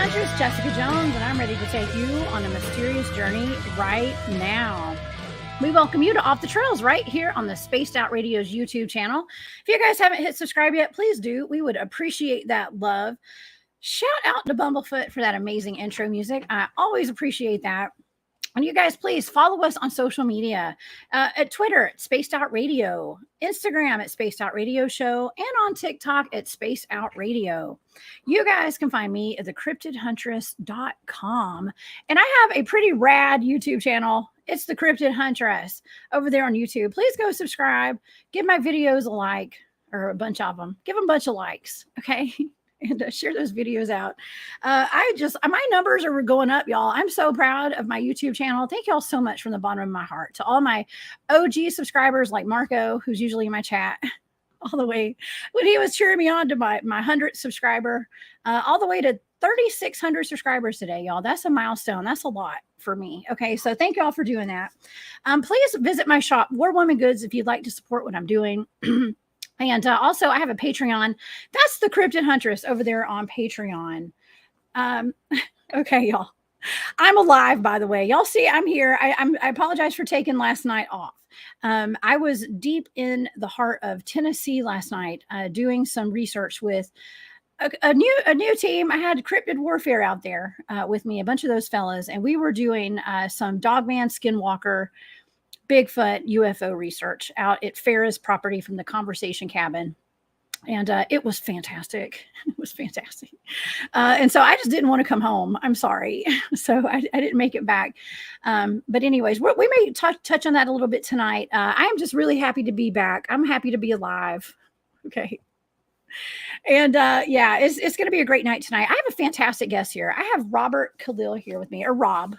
Huntress, Jessica Jones, and I'm ready to take you on a mysterious journey right now. We welcome you to Off the Trails right here on the Spaced Out Radio's YouTube channel. If you guys haven't hit subscribe yet, please do. We would appreciate that love. Shout out to Bumblefoot for that amazing intro music. I always appreciate that. And you guys, please follow us on social media, at Twitter at Spaced Out Radio, Instagram at Spaced Out Radio Show, and on TikTok at Spaced Out Radio. You guys can find me at thecryptidhuntress.com. And I have a pretty rad YouTube channel. It's The Cryptid Huntress over there on YouTube. Please go subscribe. Give my videos a like, or a bunch of them. Give them a bunch of likes, okay? And share those videos out. My numbers are going up, y'all. I'm so proud of my YouTube channel. Thank y'all so much from the bottom of my heart. To all my OG subscribers like Marco, who's usually in my chat, all the way when he was cheering me on to my 100th subscriber, all the way to 3,600 subscribers today, y'all. That's a milestone. That's a lot for me. Okay, so thank y'all for doing that. Please visit my shop, War Woman Goods, if you'd like to support what I'm doing. And also, I have a Patreon. That's the Cryptid Huntress over there on Patreon. Okay, y'all. I'm alive, by the way. Y'all see, I'm here. I apologize for taking last night off. I was deep in the heart of Tennessee last night, doing some research with a new team. I had Cryptid Warfare out there with me, a bunch of those fellas, and we were doing some Dogman Skinwalker Bigfoot UFO research out at Farrah's property from the Conversation Cabin. And it was fantastic. It was fantastic. And so I just didn't want to come home. I'm sorry. So I didn't make it back. But anyways, we may touch on that a little bit tonight. I am just really happy to be back. I'm happy to be alive. Okay. And yeah, it's going to be a great night tonight. I have a fantastic guest here. I have Robert Kalil here with me, or Rob,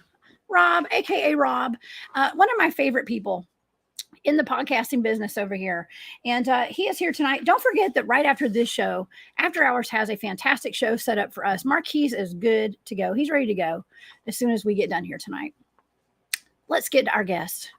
aka Rob, one of my favorite people in the podcasting business over here. And he is here tonight. Don't forget that right after this show, After Hours has a fantastic show set up for us. Marquise is good to go. He's ready to go as soon as we get done here tonight. Let's get to our guest.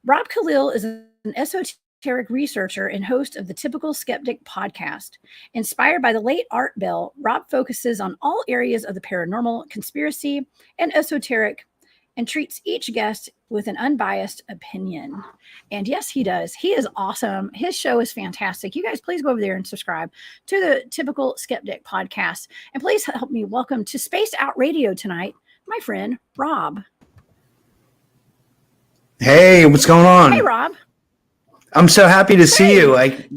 Rob Kalil is an esoteric researcher and host of the Typical Skeptic podcast. Inspired by the late Art Bell, Rob focuses on all areas of the paranormal, conspiracy, and esoteric, and treats each guest with an unbiased opinion. And yes, he does. He is awesome. His show is fantastic. You guys, please go over there and subscribe to the Typical Skeptic podcast. And please help me welcome to Spaced Out Radio tonight, my friend, Rob. Hey, what's going on? Hey, Rob. I'm so happy to see you. Thank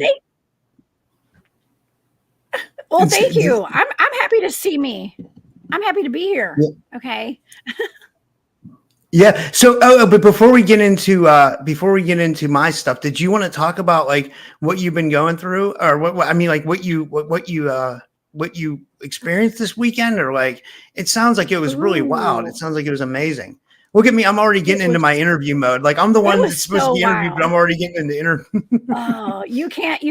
you. I'm happy to see me. I'm happy to be here. Yeah. Okay. Yeah. So, but before we get into my stuff, did you want to talk about like what you've been going through, or what you experienced this weekend, or like it sounds like it was really wild. It sounds like it was amazing. Look at me. I'm already getting into my interview mode. Like I'm the one that's supposed to be interviewed, but I'm already getting into interview. Oh, you can't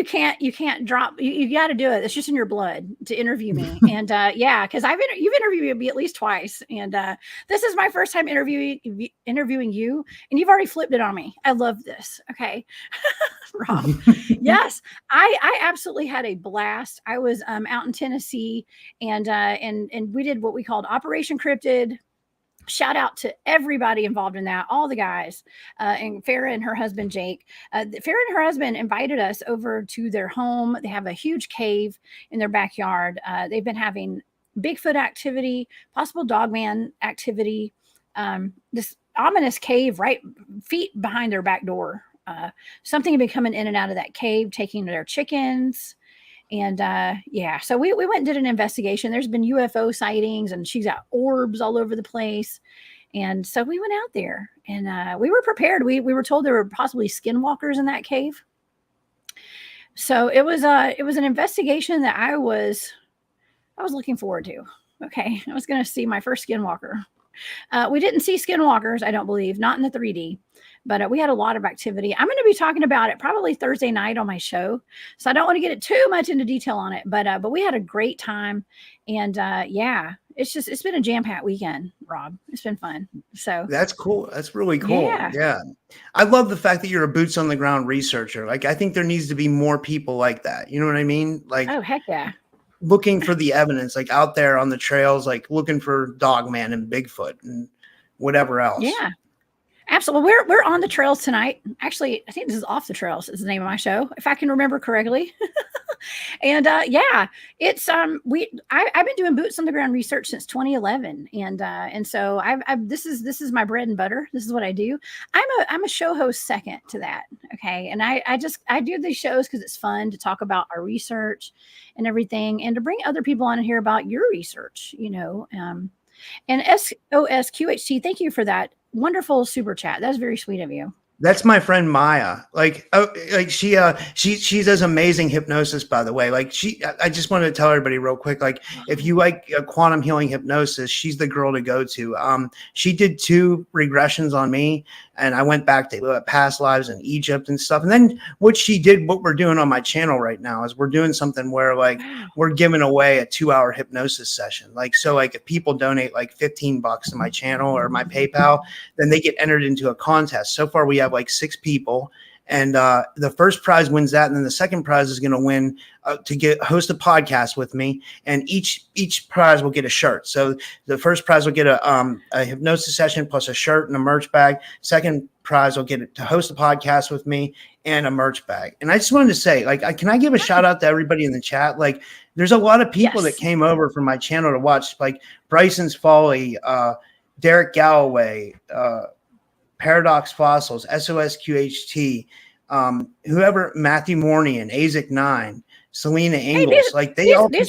drop. You got to do it. It's just in your blood to interview me. And yeah, because you've interviewed me at least twice. And this is my first time interviewing you, and you've already flipped it on me. I love this. Okay. Rob. Yes, I absolutely had a blast. I was out in Tennessee, and we did what we called Operation Cryptid. Shout out to everybody involved in that, all the guys, and Farrah and her husband, Jake. Farrah and her husband invited us over to their home. They have a huge cave in their backyard. They've been having Bigfoot activity, possible Dogman activity, this ominous cave right feet behind their back door. Something had been coming in and out of that cave, taking their chickens. And yeah, so we went and did an investigation. There's been UFO sightings, and she's got orbs all over the place. And so we went out there, and we were prepared. We were told there were possibly skinwalkers in that cave. So it was an investigation that I was looking forward to. Okay, I was going to see my first skinwalker. We didn't see skinwalkers, I don't believe, not in the 3D, but we had a lot of activity. I'm going to be talking about it probably Thursday night on my show, so I don't want to get it too much into detail on it, but we had a great time. And yeah, it's been a jam-packed weekend, Rob. It's been fun. So that's cool. That's really cool. Yeah. I love the fact that you're a boots on the ground researcher. Like, I think there needs to be more people like that. You know what I mean? Like, oh, heck yeah. looking for the evidence, like out there on the trails, like looking for Dogman and Bigfoot and whatever else. Yeah. Absolutely. We're on the trails tonight. Actually, I think this is Off the Trails is the name of my show, if I can remember correctly. And yeah, it's I've been doing boots on the ground research since 2011, and so this is my bread and butter. This is what I do. I'm a show host second to that. Okay, and I do these shows because it's fun to talk about our research and everything, and to bring other people on and hear about your research. And SOSQHT, thank you for that wonderful super chat. That's very sweet of you. That's my friend Maya. She does amazing hypnosis, by the way. I just wanted to tell everybody real quick, like, if you like quantum healing hypnosis, she's the girl to go to. She did 2 regressions on me, and I went back to past lives in Egypt and stuff. And then what we're doing on my channel right now is we're doing something where like we're giving away a 2-hour hypnosis session. Like, so like if people donate like $15 to my channel or my PayPal, then they get entered into a contest. So far we have like 6 people, and the first prize wins that, and then the second prize is going to win to host a podcast with me, and each prize will get a shirt. So the first prize will get a hypnosis session plus a shirt and a merch bag. Second prize will get to host a podcast with me and a merch bag. And I just wanted to say, like, can I give a shout out to everybody in the chat? Like, there's a lot of people that came over from my channel to watch, like Bryson's Folly, Derek Galloway, Paradox Fossils, SOSQHT, whoever, Matthew Mornian, ASIC9, Selena Ingalls,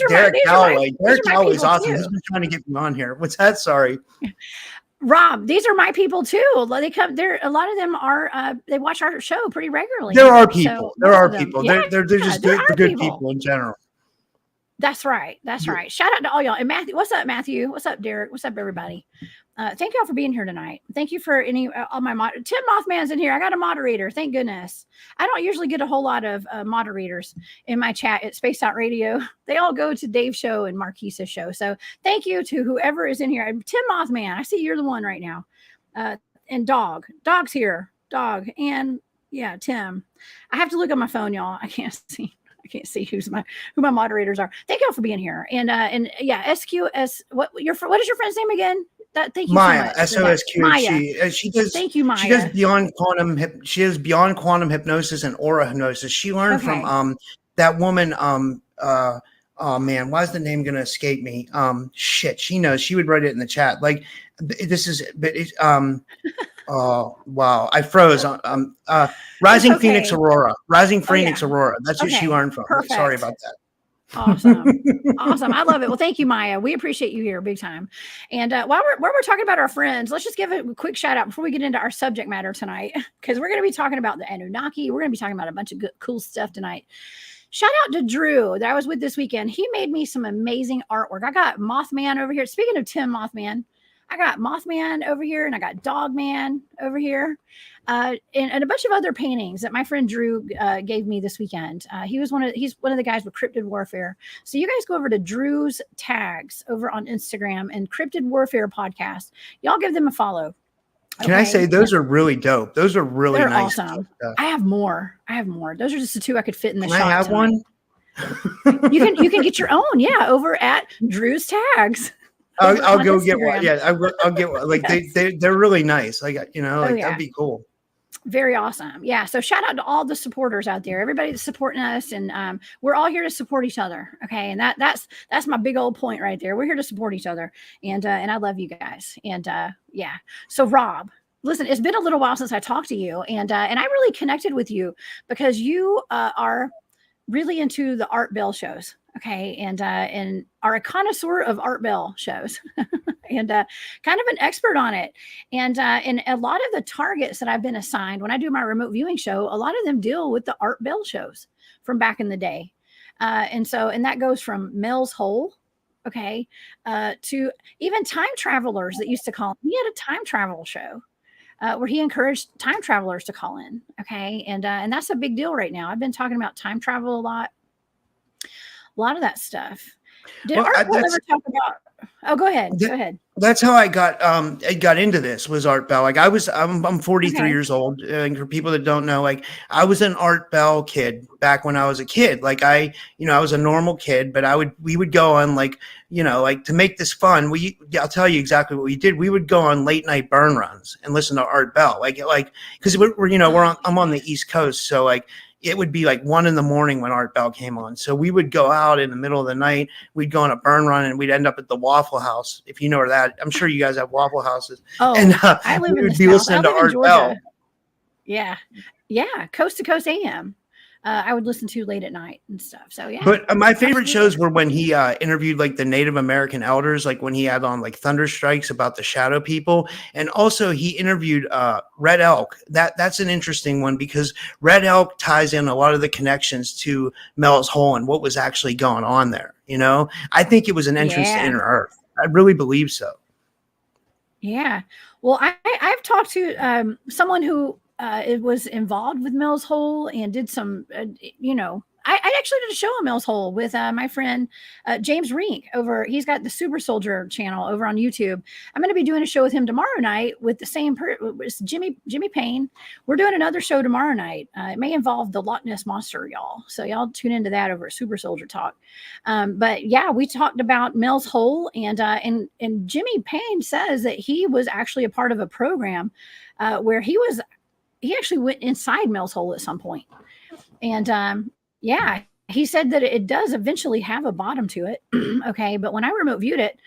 Derek Galloway. Derek Galloway's awesome. He's been trying to get me on here. What's that? Sorry. Rob, these are my people too. They come there. A lot of them are, they watch our show pretty regularly. There are people. Yeah, they're just good people in general. That's right. That's right. Shout out to all y'all. And Matthew, what's up, Matthew? What's up, Derek? What's up, everybody? Thank y'all for being here tonight. Thank you for all my Tim Mothman's in here. I got a moderator. Thank goodness. I don't usually get a whole lot of moderators in my chat at spacedoutradio. They all go to Dave's show and Marquisa's show. So thank you to whoever is in here. Tim Mothman, I see you're the one right now. And Dog's here. Dog. And yeah, Tim. I have to look at my phone, y'all. I can't see who my moderators are. Thank y'all for being here. And yeah, SQS. What is your friend's name again? Thank you, Maya, so much. SOSQHT. She does. Thank you, Maya. She does beyond quantum. She does beyond quantum hypnosis and aura hypnosis. She learned from that woman. Oh man, why is the name gonna escape me? Shit, she knows. She would write it in the chat. Like, this is. Oh wow, I froze. Rising Phoenix Aurora. Rising Phoenix Aurora. That's what she learned from. Perfect. Sorry about that. Awesome. Awesome. I love it. Well, thank you, Maya. We appreciate you here big time. And while we're talking about our friends, let's just give a quick shout out before we get into our subject matter tonight, because we're going to be talking about the Annunaki. We're going to be talking about a bunch of good, cool stuff tonight. Shout out to Drew that I was with this weekend. He made me some amazing artwork. I got Mothman over here. Speaking of Tim Mothman, I got Mothman over here, and I got Dogman over here, and a bunch of other paintings that my friend Drew gave me this weekend. He's one of the guys with Cryptid Warfare. So you guys go over to Drew's tags over on Instagram and Cryptid Warfare podcast. Y'all give them a follow. Can I say those are really dope? Those are really They're nice. Awesome. I have more. Those are just the 2 I could fit in the shot. Can I have tonight. One? You can get your own. Yeah, over at Drew's tags. I'll go get one. Yeah, I'll get one. Like they're really nice. Like, that'd be cool. Very awesome. Yeah. So shout out to all the supporters out there, everybody that's supporting us, and we're all here to support each other. Okay, and that's my big old point right there. We're here to support each other, and I love you guys. And yeah. So Rob, listen, it's been a little while since I talked to you, and I really connected with you because you are really into the Art Bell shows. Okay. And are a connoisseur of Art Bell shows and kind of an expert on it. And a lot of the targets that I've been assigned when I do my remote viewing show, a lot of them deal with the Art Bell shows from back in the day. And that goes from Mel's Hole, okay, to even time travelers that used to call. He had a time travel show. Where he encouraged time travelers to call in. Okay. And that's a big deal right now. I've been talking about time travel a lot of that stuff. Did Art Bell ever talk about Oh, go ahead. Th- Go ahead. That's how I got into this was Art Bell. Like I'm 43 Okay. years old. And for people that don't know, like I was an Art Bell kid back when I was a kid. Like I was a normal kid, but we would go on like, like to make this fun. I'll tell you exactly what we did. We would go on late night burn runs and listen to Art Bell. Like, cause I'm on the East Coast. So like, it would be like 1 a.m. when Art Bell came on. So we would go out in the middle of the night. We'd go on a burn run and we'd end up at the Waffle House. If you know where that, I'm sure you guys have Waffle Houses. Oh, And I live we in the would be South. I listening to live in Art Georgia. Bell. Yeah. Yeah. Coast to coast AM. I would listen to late at night and stuff. So yeah. But my favorite shows were when he interviewed like the Native American elders, like when he had on like Thunder Strikes about the shadow people. And also he interviewed Red Elk. That's an interesting one because Red Elk ties in a lot of the connections to Mel's Hole and what was actually going on there. I think it was an entrance to Inner Earth. I really believe so. Yeah. Well, I've talked to someone who it was involved with Mel's Hole and did some, I actually did a show on Mel's Hole with my friend James Rink over. He's got the Super Soldier channel over on YouTube. I'm going to be doing a show with him tomorrow night with the same Jimmy Payne. We're doing another show tomorrow night. It may involve the Loch Ness Monster, y'all. So y'all tune into that over at Super Soldier Talk. But yeah, we talked about Mel's Hole, and Jimmy Payne says that he was actually a part of a program where he actually went inside Mel's Hole at some point. And yeah, he said that it does eventually have a bottom to it. Okay. But when I remote viewed it,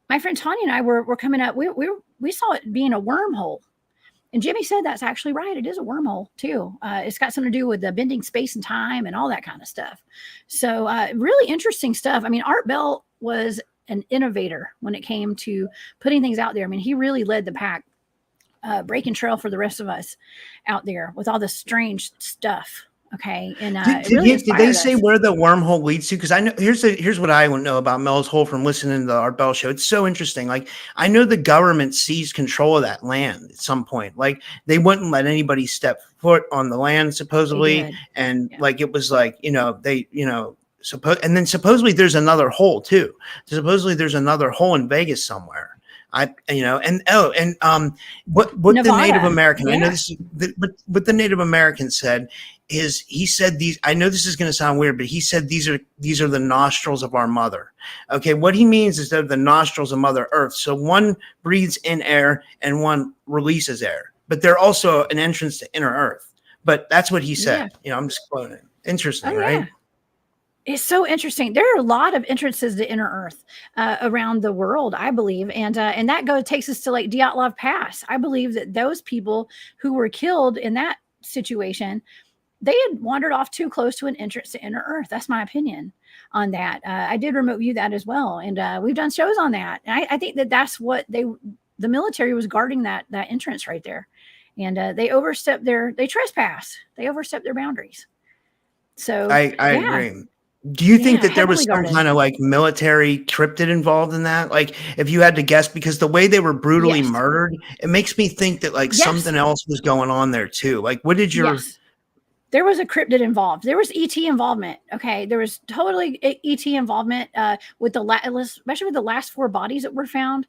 my friend Tanya and I were coming up, we saw it being a wormhole. And Jimmy said that's actually right. It is a wormhole too. It's got something to do with the bending space and time and all that kind of stuff. So really interesting stuff. I mean, Art Bell was an innovator when it came to putting things out there. I mean, he really led the pack, breaking trail for the rest of us out there with all the strange stuff. Okay. And did they say where the wormhole leads to? Because I know here's what I want to know about Mel's Hole from listening to the Art Bell show. It's so interesting. Like I know the government seized control of that land at some point. Like they wouldn't let anybody step foot on the land supposedly, and like it was like and then supposedly there's another hole too. Supposedly there's another hole in Vegas somewhere. What Nevada. the Native American, I know this is, what the Native American said is he said these, I know this is going to sound weird, but he said these are the nostrils of our mother. Okay. What he means is they're the nostrils of Mother Earth. So one breathes in air and one releases air, but they're also an entrance to Inner Earth. But that's what he said. I'm just quoting. Interesting, right? Yeah. It's so interesting. There are a lot of entrances to Inner Earth around the world, I believe, and that takes us to like Dyatlov Pass. I believe that those people who were killed in that situation, they had wandered off too close to an entrance to Inner Earth. That's my opinion on that. I did remote view that as well, and we've done shows on that. And I think that's what the military was guarding that entrance right there, and they overstepped they trespass. They overstepped their boundaries. So I agree. Do you think that there was some kind of like military cryptid involved in that? Like if you had to guess, because the way they were brutally murdered, it makes me think that like something else was going on there too. Like what did your... There was a cryptid involved. There was ET involvement. Okay. There was totally ET involvement with especially with the last 4 bodies that were found.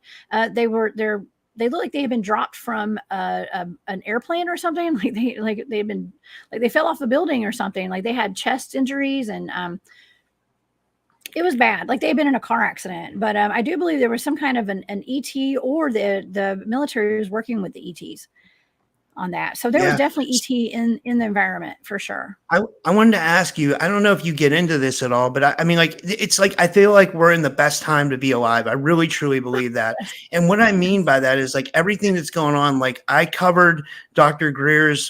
They look like they had been dropped from an airplane or something. They fell off the building or something. Like they had chest injuries and it was bad. Like they had been in a car accident. But I do believe there was some kind of an ET, or the military was working with the ETs on that. So there was definitely ET in the environment for sure. I wanted to ask you, I don't know if you get into this at all, but I mean, like, it's like, I feel like we're in the best time to be alive. I really, truly believe that. And what I mean by that is like everything that's going on, like I covered Dr. Greer's,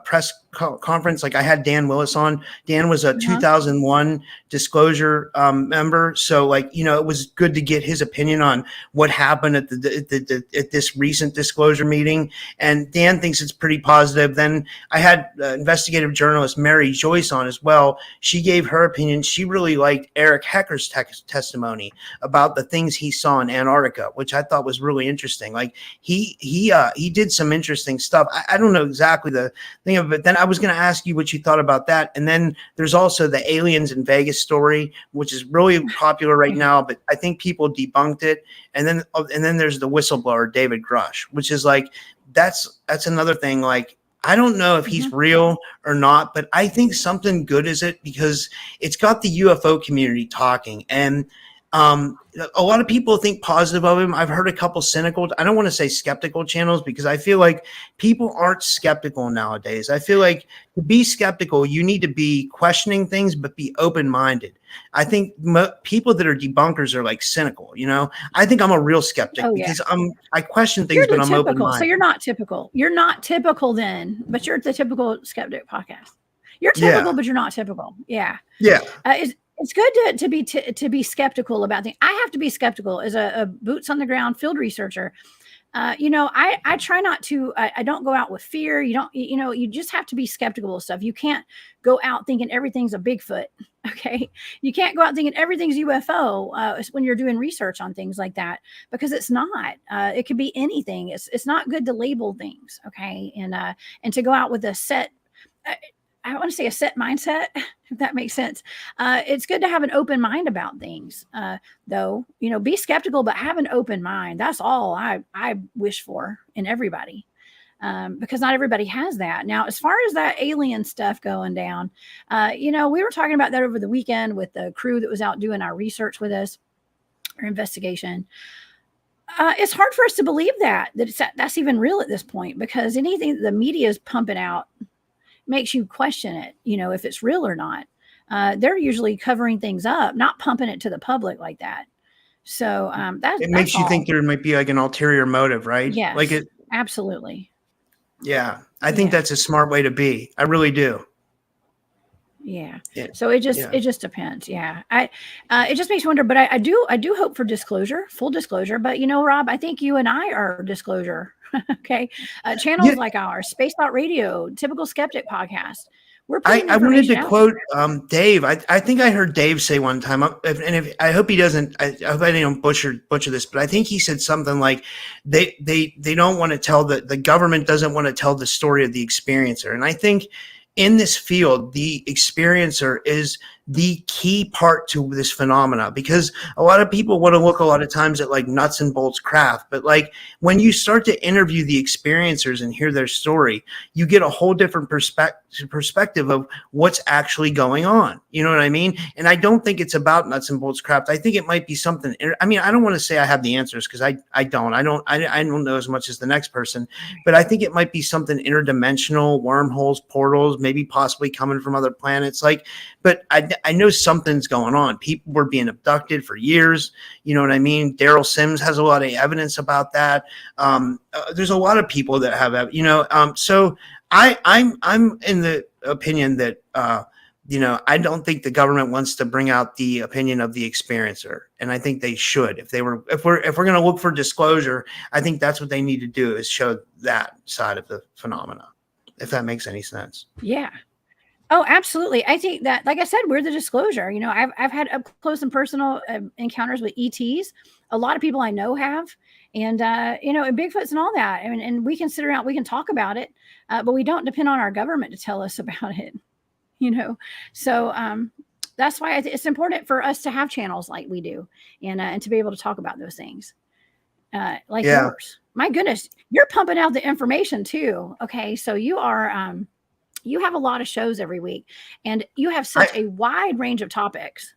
press conference. Like I had Dan Willis on. Dan was a 2001 disclosure member. So like, it was good to get his opinion on what happened at at this recent disclosure meeting. And Dan thinks it's pretty positive. Then I had investigative journalist Mary Joyce on as well. She gave her opinion. She really liked Eric Hecker's testimony about the things he saw in Antarctica, which I thought was really interesting. Like he did some interesting stuff. I don't know exactly the think of it. Then I was going to ask you what you thought about that. And then there's also the aliens in Vegas story, which is really popular right now, but I think people debunked it. And then there's the whistleblower, David Grush, which is like, that's another thing. Like, I don't know if he's real or not, but I think something good is it because it's got the UFO community talking. And a lot of people think positive of him. I've heard a couple cynical, I don't want to say skeptical channels because I feel like people aren't skeptical nowadays. I feel like to be skeptical, you need to be questioning things, but be open-minded. I think people that are debunkers are like cynical, you know. I think I'm a real skeptic because I question things, but I'm open-minded. So you're not typical. You're not typical then, but you're the typical skeptic podcast. You're typical, but you're not typical. Yeah. Yeah. It's good to be skeptical about things. I have to be skeptical as a boots on the ground field researcher. I try not to, I don't go out with fear. You just have to be skeptical of stuff. You can't go out thinking everything's a Bigfoot. Okay. You can't go out thinking everything's UFO when you're doing research on things like that, because it's not, it could be anything. It's not good to label things. Okay. And to go out with a set, I want to say a set mindset, if that makes sense. It's good to have an open mind about things, though, be skeptical, but have an open mind. That's all I wish for in everybody, because not everybody has that. Now, as far as that alien stuff going down, we were talking about that over the weekend with the crew that was out doing our research with us, our investigation. It's hard for us to believe that's even real at this point, because anything the media is pumping out makes you question it, if it's real or not. They're usually covering things up, not pumping it to the public like that. So it makes you think there might be like an ulterior motive, right? Yes, like it. Absolutely. Yeah, I think that's a smart way to be. I really do. Yeah. So it just depends. Yeah. It just makes me wonder, but I do hope for disclosure, full disclosure. But Rob, I think you and I are disclosure. Okay. Channels like ours, spacedoutradio, Typical Skeptic podcast. I wanted to quote Dave. I think I heard Dave say one time, I hope he doesn't. I hope I don't butcher this, but I think he said something like they don't want to tell the government doesn't want to tell the story of the experiencer, and I think in this field, the experiencer is the key part to this phenomena, because a lot of people want to look a lot of times at like nuts and bolts craft. But like when you start to interview the experiencers and hear their story, you get a whole different perspective of what's actually going on. You know what I mean? And I don't think it's about nuts and bolts craft. I think it might be something. I mean, I don't want to say I have the answers because I don't know as much as the next person, but I think it might be something interdimensional, wormholes, portals, maybe possibly coming from other planets. But I know something's going on. People were being abducted for years. You know what I mean? Daryl Sims has a lot of evidence about that. There's a lot of people that have, so I'm in the opinion that, I don't think the government wants to bring out the opinion of the experiencer. And I think they should. If we're going to look for disclosure, I think that's what they need to do, is show that side of the phenomena, if that makes any sense. Yeah. Oh, absolutely. I think that, like I said, we're the disclosure. I've had up close and personal encounters with ETs. A lot of people I know have, and and Bigfoots and all that. And we can sit around, we can talk about it, but we don't depend on our government to tell us about it. So that's why it's important for us to have channels like we do, and to be able to talk about those things, like yours. My goodness, you're pumping out the information too. Okay, so you are. You have a lot of shows every week, and you have such a wide range of topics.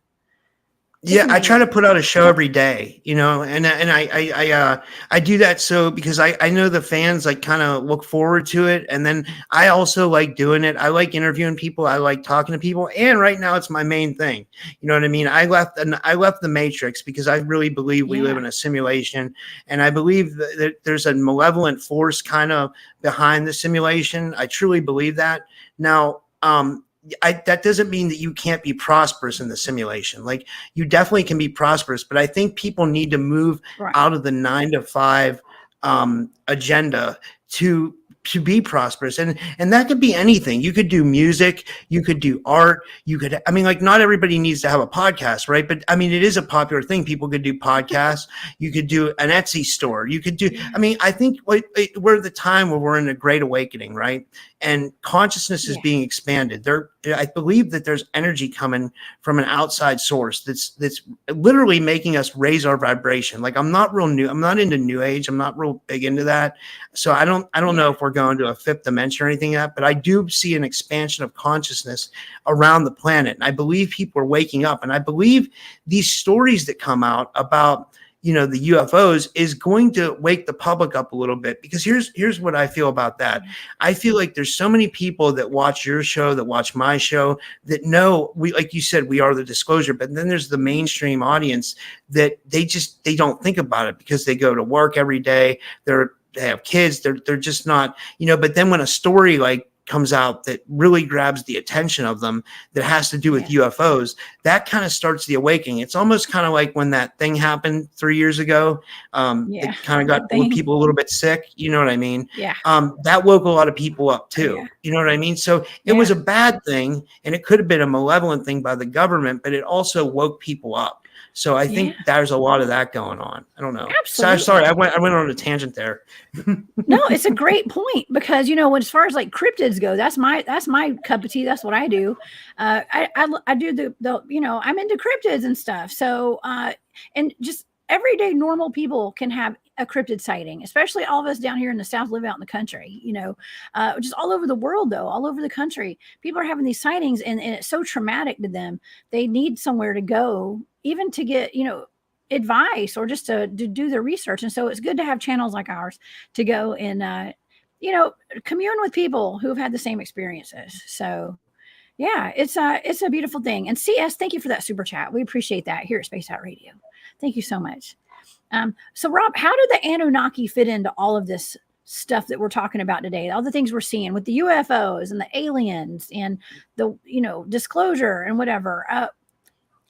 Yeah, I try to put out a show every day, and I do that so because I know the fans like kind of look forward to it, and then I also like doing it. I like interviewing people, I like talking to people, and right now it's my main thing. You know what I mean? I left the Matrix because I really believe we live in a simulation, and I believe that there's a malevolent force kind of behind the simulation. I truly believe that. Now, that doesn't mean that you can't be prosperous in the simulation. Like, you definitely can be prosperous, but I think people need to move out of the 9 to 5 agenda to be prosperous. And that could be anything. You could do music, you could do art, you could, I mean, like, not everybody needs to have a podcast, right? But I mean, it is a popular thing. People could do podcasts. You could do an Etsy store. You could do, I mean, I think we're at the time where we're in a great awakening, right? And consciousness is being expanded. I believe that there's energy coming from an outside source that's literally making us raise our vibration. Like, I'm not into new age. I'm not real big into that. So I don't know if we're going to a fifth dimension or anything like that, but I do see an expansion of consciousness around the planet. And I believe people are waking up. And I believe these stories that come out about, you know, the UFOs is going to wake the public up a little bit, because here's what I feel about that. I feel like there's so many people that watch your show, that watch my show, that know we, like you said, we are the disclosure, but then there's the mainstream audience that they don't think about it because they go to work every day. They have kids. They're just not, you know, but then when a story like comes out that really grabs the attention of them, that has to do with UFOs, that kind of starts the awakening. It's almost kind of like when that thing happened 3 years ago, it kind of got people a little bit sick. You know what I mean? Yeah. That woke a lot of people up too. You know what I mean? So it was a bad thing, and it could have been a malevolent thing by the government, but it also woke people up. So I think there's a lot of that going on. I don't know. Absolutely. Sorry, I went on a tangent there. No, it's a great point, because, you know, as far as like cryptids go, that's my cup of tea. That's what I do. I do the you know, I'm into cryptids and stuff. So and just everyday normal people can have a cryptid sighting, especially all of us down here in the South live out in the country, you know, just all over the world, though, all over the country. People are having these sightings, and it's so traumatic to them. They need somewhere to go, even to get, you know, advice, or just to do their research. And so it's good to have channels like ours to go and, you know, commune with people who've had the same experiences. So yeah, it's a beautiful thing. And CS, thank you for that super chat. We appreciate that here at Space Out Radio. Thank you so much. So Rob, how do the Anunnaki fit into all of this stuff that we're talking about today? All the things we're seeing with the UFOs and the aliens and the, you know, disclosure and whatever.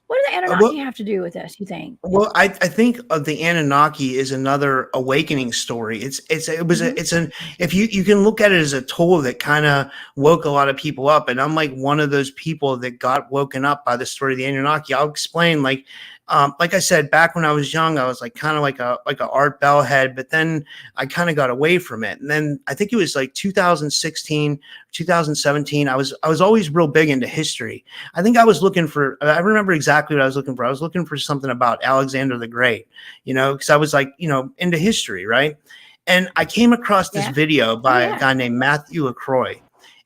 What do the Anunnaki have to do with this, you think? Well, I think the Anunnaki is another awakening story. If you can look at it as a tool that kind of woke a lot of people up. And I'm like one of those people that got woken up by the story of the Anunnaki. I'll explain, like I said, back when I was young, I was like kind of like a Art Bell head, but then I kind of got away from it. And then I think it was like 2016, 2017. I was always real big into history. I think I remember exactly what I was looking for. I was looking for something about Alexander the Great, you know, because I was like, you know, into history, right? And I came across this video by a guy named Matthew LaCroix,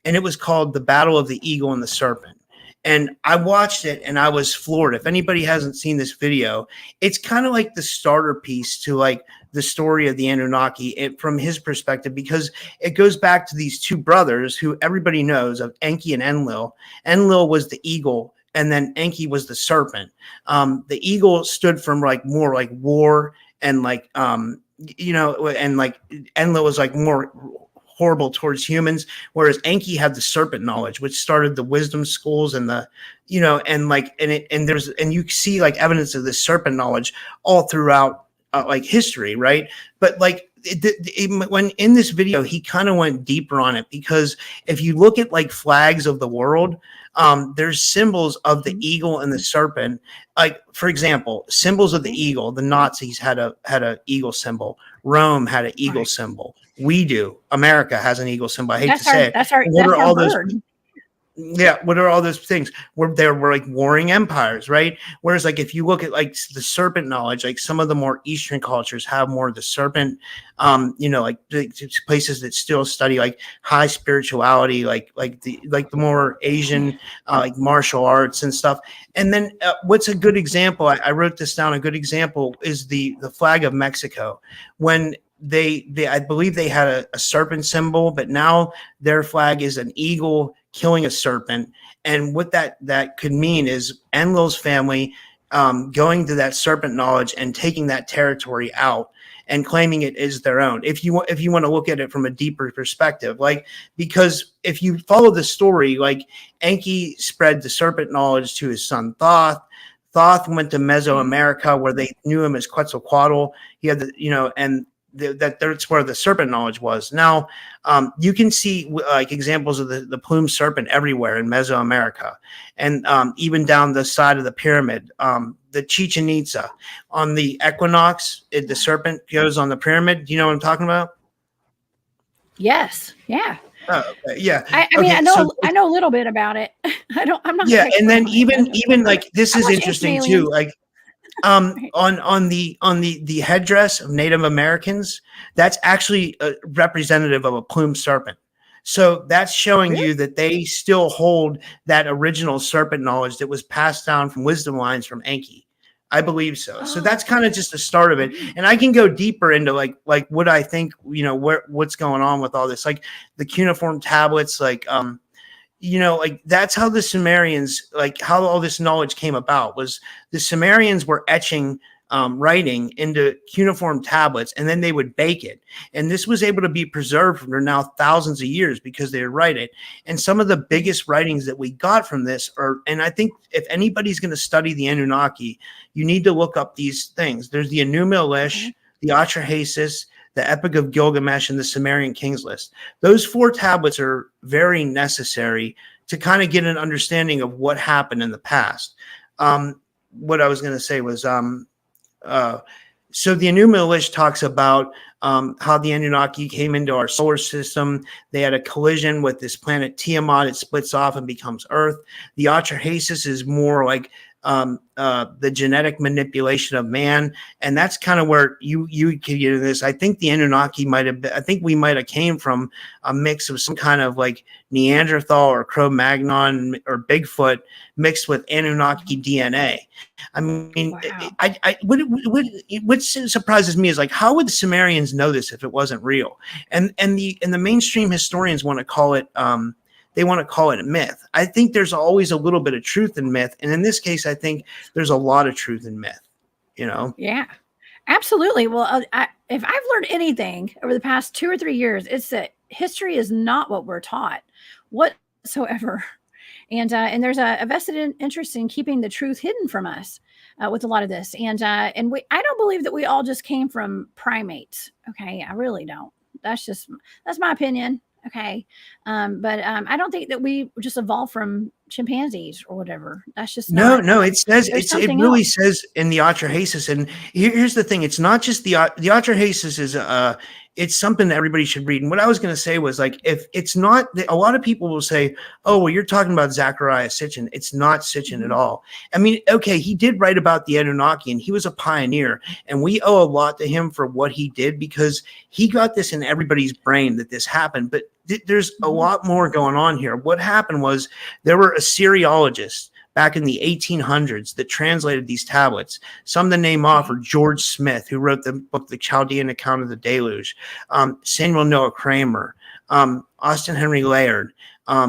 and it was called The Battle of the Eagle and the Serpent. And I watched it and I was floored. If anybody hasn't seen this video, it's kind of like the starter piece to like the story of the Anunnaki from his perspective, because it goes back to these two brothers who everybody knows of, Enki and Enlil. Enlil was the eagle, and then Enki was the serpent. The eagle stood for like more like war and like, you know, and like Enlil was like more horrible towards humans, whereas Enki had the serpent knowledge, which started the wisdom schools and the, you know, and like, and you see like evidence of this serpent knowledge all throughout like history, right? But like when in this video, he kind of went deeper on it, because if you look at like flags of the world, there's symbols of the eagle and the serpent. Like, for example, symbols of the eagle. The Nazis had a eagle symbol. Rome had an eagle symbol. We do. America has an eagle symbol. I hate to say it. That's our bird. Yeah, what are all those things? There were like warring empires, right? Whereas like if you look at like the serpent knowledge, like some of the more Eastern cultures have more of the serpent, you know, like the places that still study like high spirituality, like the more Asian like martial arts and stuff. And then what's a good example? I wrote this down. A good example is the flag of Mexico. When they I believe they had a serpent symbol, but now their flag is an eagle killing a serpent. And what that could mean is Enlil's family going to that serpent knowledge and taking that territory out and claiming it as their own. If you want to look at it from a deeper perspective, like, because if you follow the story, like Enki spread the serpent knowledge to his son Thoth. Thoth went to Mesoamerica, where they knew him as Quetzalcoatl. He had the, you know, and that's where the serpent knowledge was. Now, you can see like examples of the plumed serpent everywhere in Mesoamerica, and even down the side of the pyramid. The Chichen Itza on the equinox, the serpent goes on the pyramid. Do you know what I'm talking about? Yes. Yeah. Oh, okay. Yeah. I mean, Okay, I know a little bit about it. I'm not. Yeah, and then expert on it. even like this I is watch interesting Ancient too. Aliens. Like Right. on the headdress of Native Americans, that's actually representative of a plumed serpent. So that's showing Really? you that they still hold that original serpent knowledge that was passed down from wisdom lines from Enki. I believe so. So that's Oh, kind of just the start of it. And I can go deeper into like what I think, what's going on with all this, like the cuneiform tablets, like like that's how the Sumerians, like how all this knowledge came about, was the Sumerians were etching writing into cuneiform tablets, and then they would bake it. And this was able to be preserved for now thousands of years because they would write it. And some of the biggest writings that we got from this are, and I think if anybody's going to study the Anunnaki, you need to look up these things. There's the Enuma Elish, the Atrahasis, the Epic of Gilgamesh, and the Sumerian Kings List. Those 4 tablets are very necessary to kind of get an understanding of what happened in the past. What I was going to say was, so the Enuma Elish talks about how the Anunnaki came into our solar system. They had a collision with this planet Tiamat. It splits off and becomes Earth. The Atrahasis is more like the genetic manipulation of man, and that's kind of where you can get into this. I think the Anunnaki we might have came from a mix of some kind of like Neanderthal or Cro-Magnon or Bigfoot mixed with Anunnaki DNA. I mean, wow. what surprises me is like, how would the Sumerians know this if it wasn't real? And the mainstream historians want to call it they want to call it a myth. I think there's always a little bit of truth in myth. And in this case, I think there's a lot of truth in myth, Yeah, absolutely. Well, if I've learned anything over the past 2 or 3 years, it's that history is not what we're taught whatsoever. And there's a vested interest in keeping the truth hidden from us with a lot of this. And I don't believe that we all just came from primates. Okay, I really don't. That's my opinion. Okay. But I don't think that we just evolved from chimpanzees or whatever. That's just No, not. it says it really else. says in the Atrahasis, and here's the thing: it's not just the Atrahasis is it's something that everybody should read. And what I was going to say was like, if it's not, a lot of people will say, "Oh, well, you're talking about Zechariah Sitchin." It's not Sitchin at all. I mean, okay, he did write about the Anunnaki, and he was a pioneer, and we owe a lot to him for what he did because he got this in everybody's brain that this happened, but. There's a lot more going on here. What happened was there were Assyriologists back in the 1800s that translated these tablets. Some to name off are George Smith, who wrote the book, The Chaldean Account of the Deluge, Samuel Noah Kramer, Austin Henry Layard,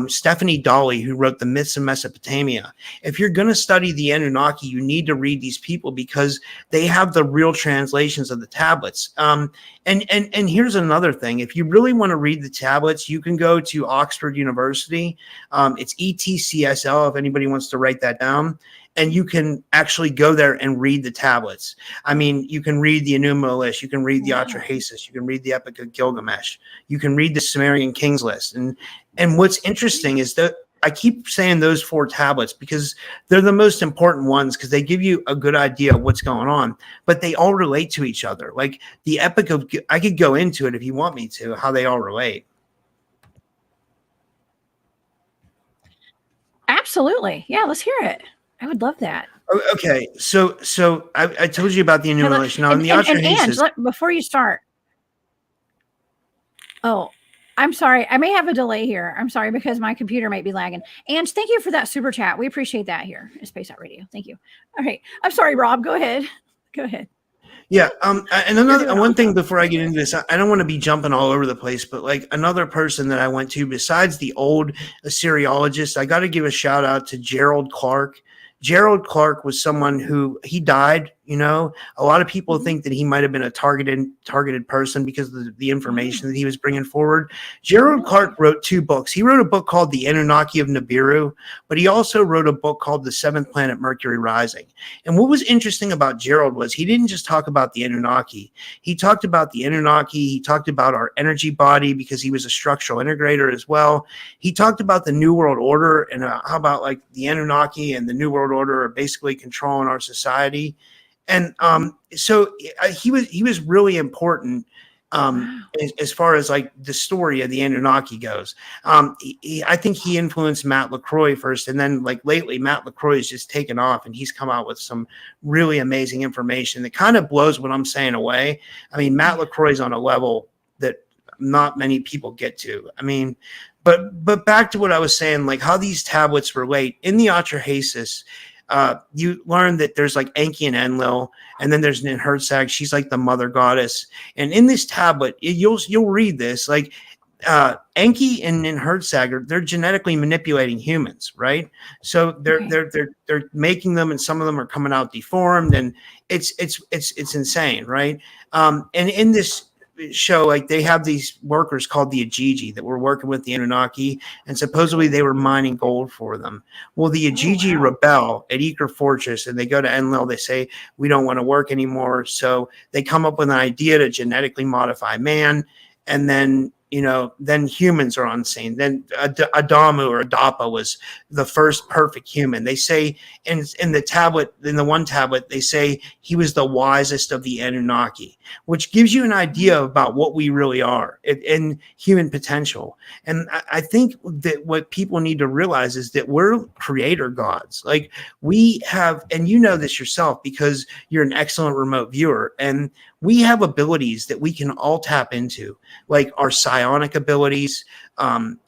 Stephanie Dolly, who wrote The Myths of Mesopotamia. If you're going to study the Anunnaki, you need to read these people because they have the real translations of the tablets. And here's another thing. If you really want to read the tablets, you can go to Oxford University. It's ETCSL if anybody wants to write that down. And you can actually go there and read the tablets. I mean, you can read the Enuma Elish, you can read the Atrahasis, you can read the Epic of Gilgamesh, you can read the Sumerian Kings List. And what's interesting is that I keep saying those 4 tablets because they're the most important ones because they give you a good idea of what's going on, but they all relate to each other. Like the Epic of, I could go into it if you want me to, how they all relate. Absolutely. Yeah, let's hear it. I would love that. Okay, so I told you about the Enuma Elish. Now, in the Atrahasis, before you start. Oh, I'm sorry. I may have a delay here. I'm sorry because my computer might be lagging. And thank you for that super chat. We appreciate that here at Space Out Radio. Thank you. All right. I'm sorry, Rob. Go ahead. Go ahead. Yeah. And one thing before I get into this, I don't want to be jumping all over the place, but like another person that I went to besides the old Assyriologists, I got to give a shout out to Gerald Clark. Gerald Clark was someone who he died You know, a lot of people think that he might have been a targeted person because of the information that he was bringing forward. Gerald Clark wrote 2 books. He wrote a book called The Anunnaki of Nibiru, but he also wrote a book called The Seventh Planet Mercury Rising. And what was interesting about Gerald was he didn't just talk about the Anunnaki. He talked about the Anunnaki. He talked about our energy body because he was a structural integrator as well. He talked about the New World Order and how about like the Anunnaki and the New World Order are basically controlling our society. And so he was really important as far as like the story of the Anunnaki goes. I think he influenced Matt LaCroix first, and then like lately Matt LaCroix has just taken off, and he's come out with some really amazing information that kind of blows what I'm saying away. I mean, Matt LaCroix is on a level that not many people get to. I mean, but back to what I was saying, like how these tablets relate in the Atrahasis. You learn that there's like Enki and Enlil, and then there's Ninhursag. She's like the mother goddess. And in this tablet, you'll read this like Enki and Ninhursag they're genetically manipulating humans, right? So they're making them, and some of them are coming out deformed, and it's insane, right? And in this show, like they have these workers called the Ajiji that were working with the Anunnaki, and supposedly they were mining gold for them. Well, the Ajiji rebel at Eker Fortress, and they go to Enlil. They say, we don't want to work anymore. So they come up with an idea to genetically modify man, and then then humans are on the scene. Then Adamu or Adapa was the first perfect human. They say in the one tablet, they say he was the wisest of the Anunnaki, which gives you an idea about what we really are in human potential. And I think that what people need to realize is that we're creator gods. Like we have, and you know this yourself because you're an excellent remote viewer, and we have abilities that we can all tap into, like our psionic abilities,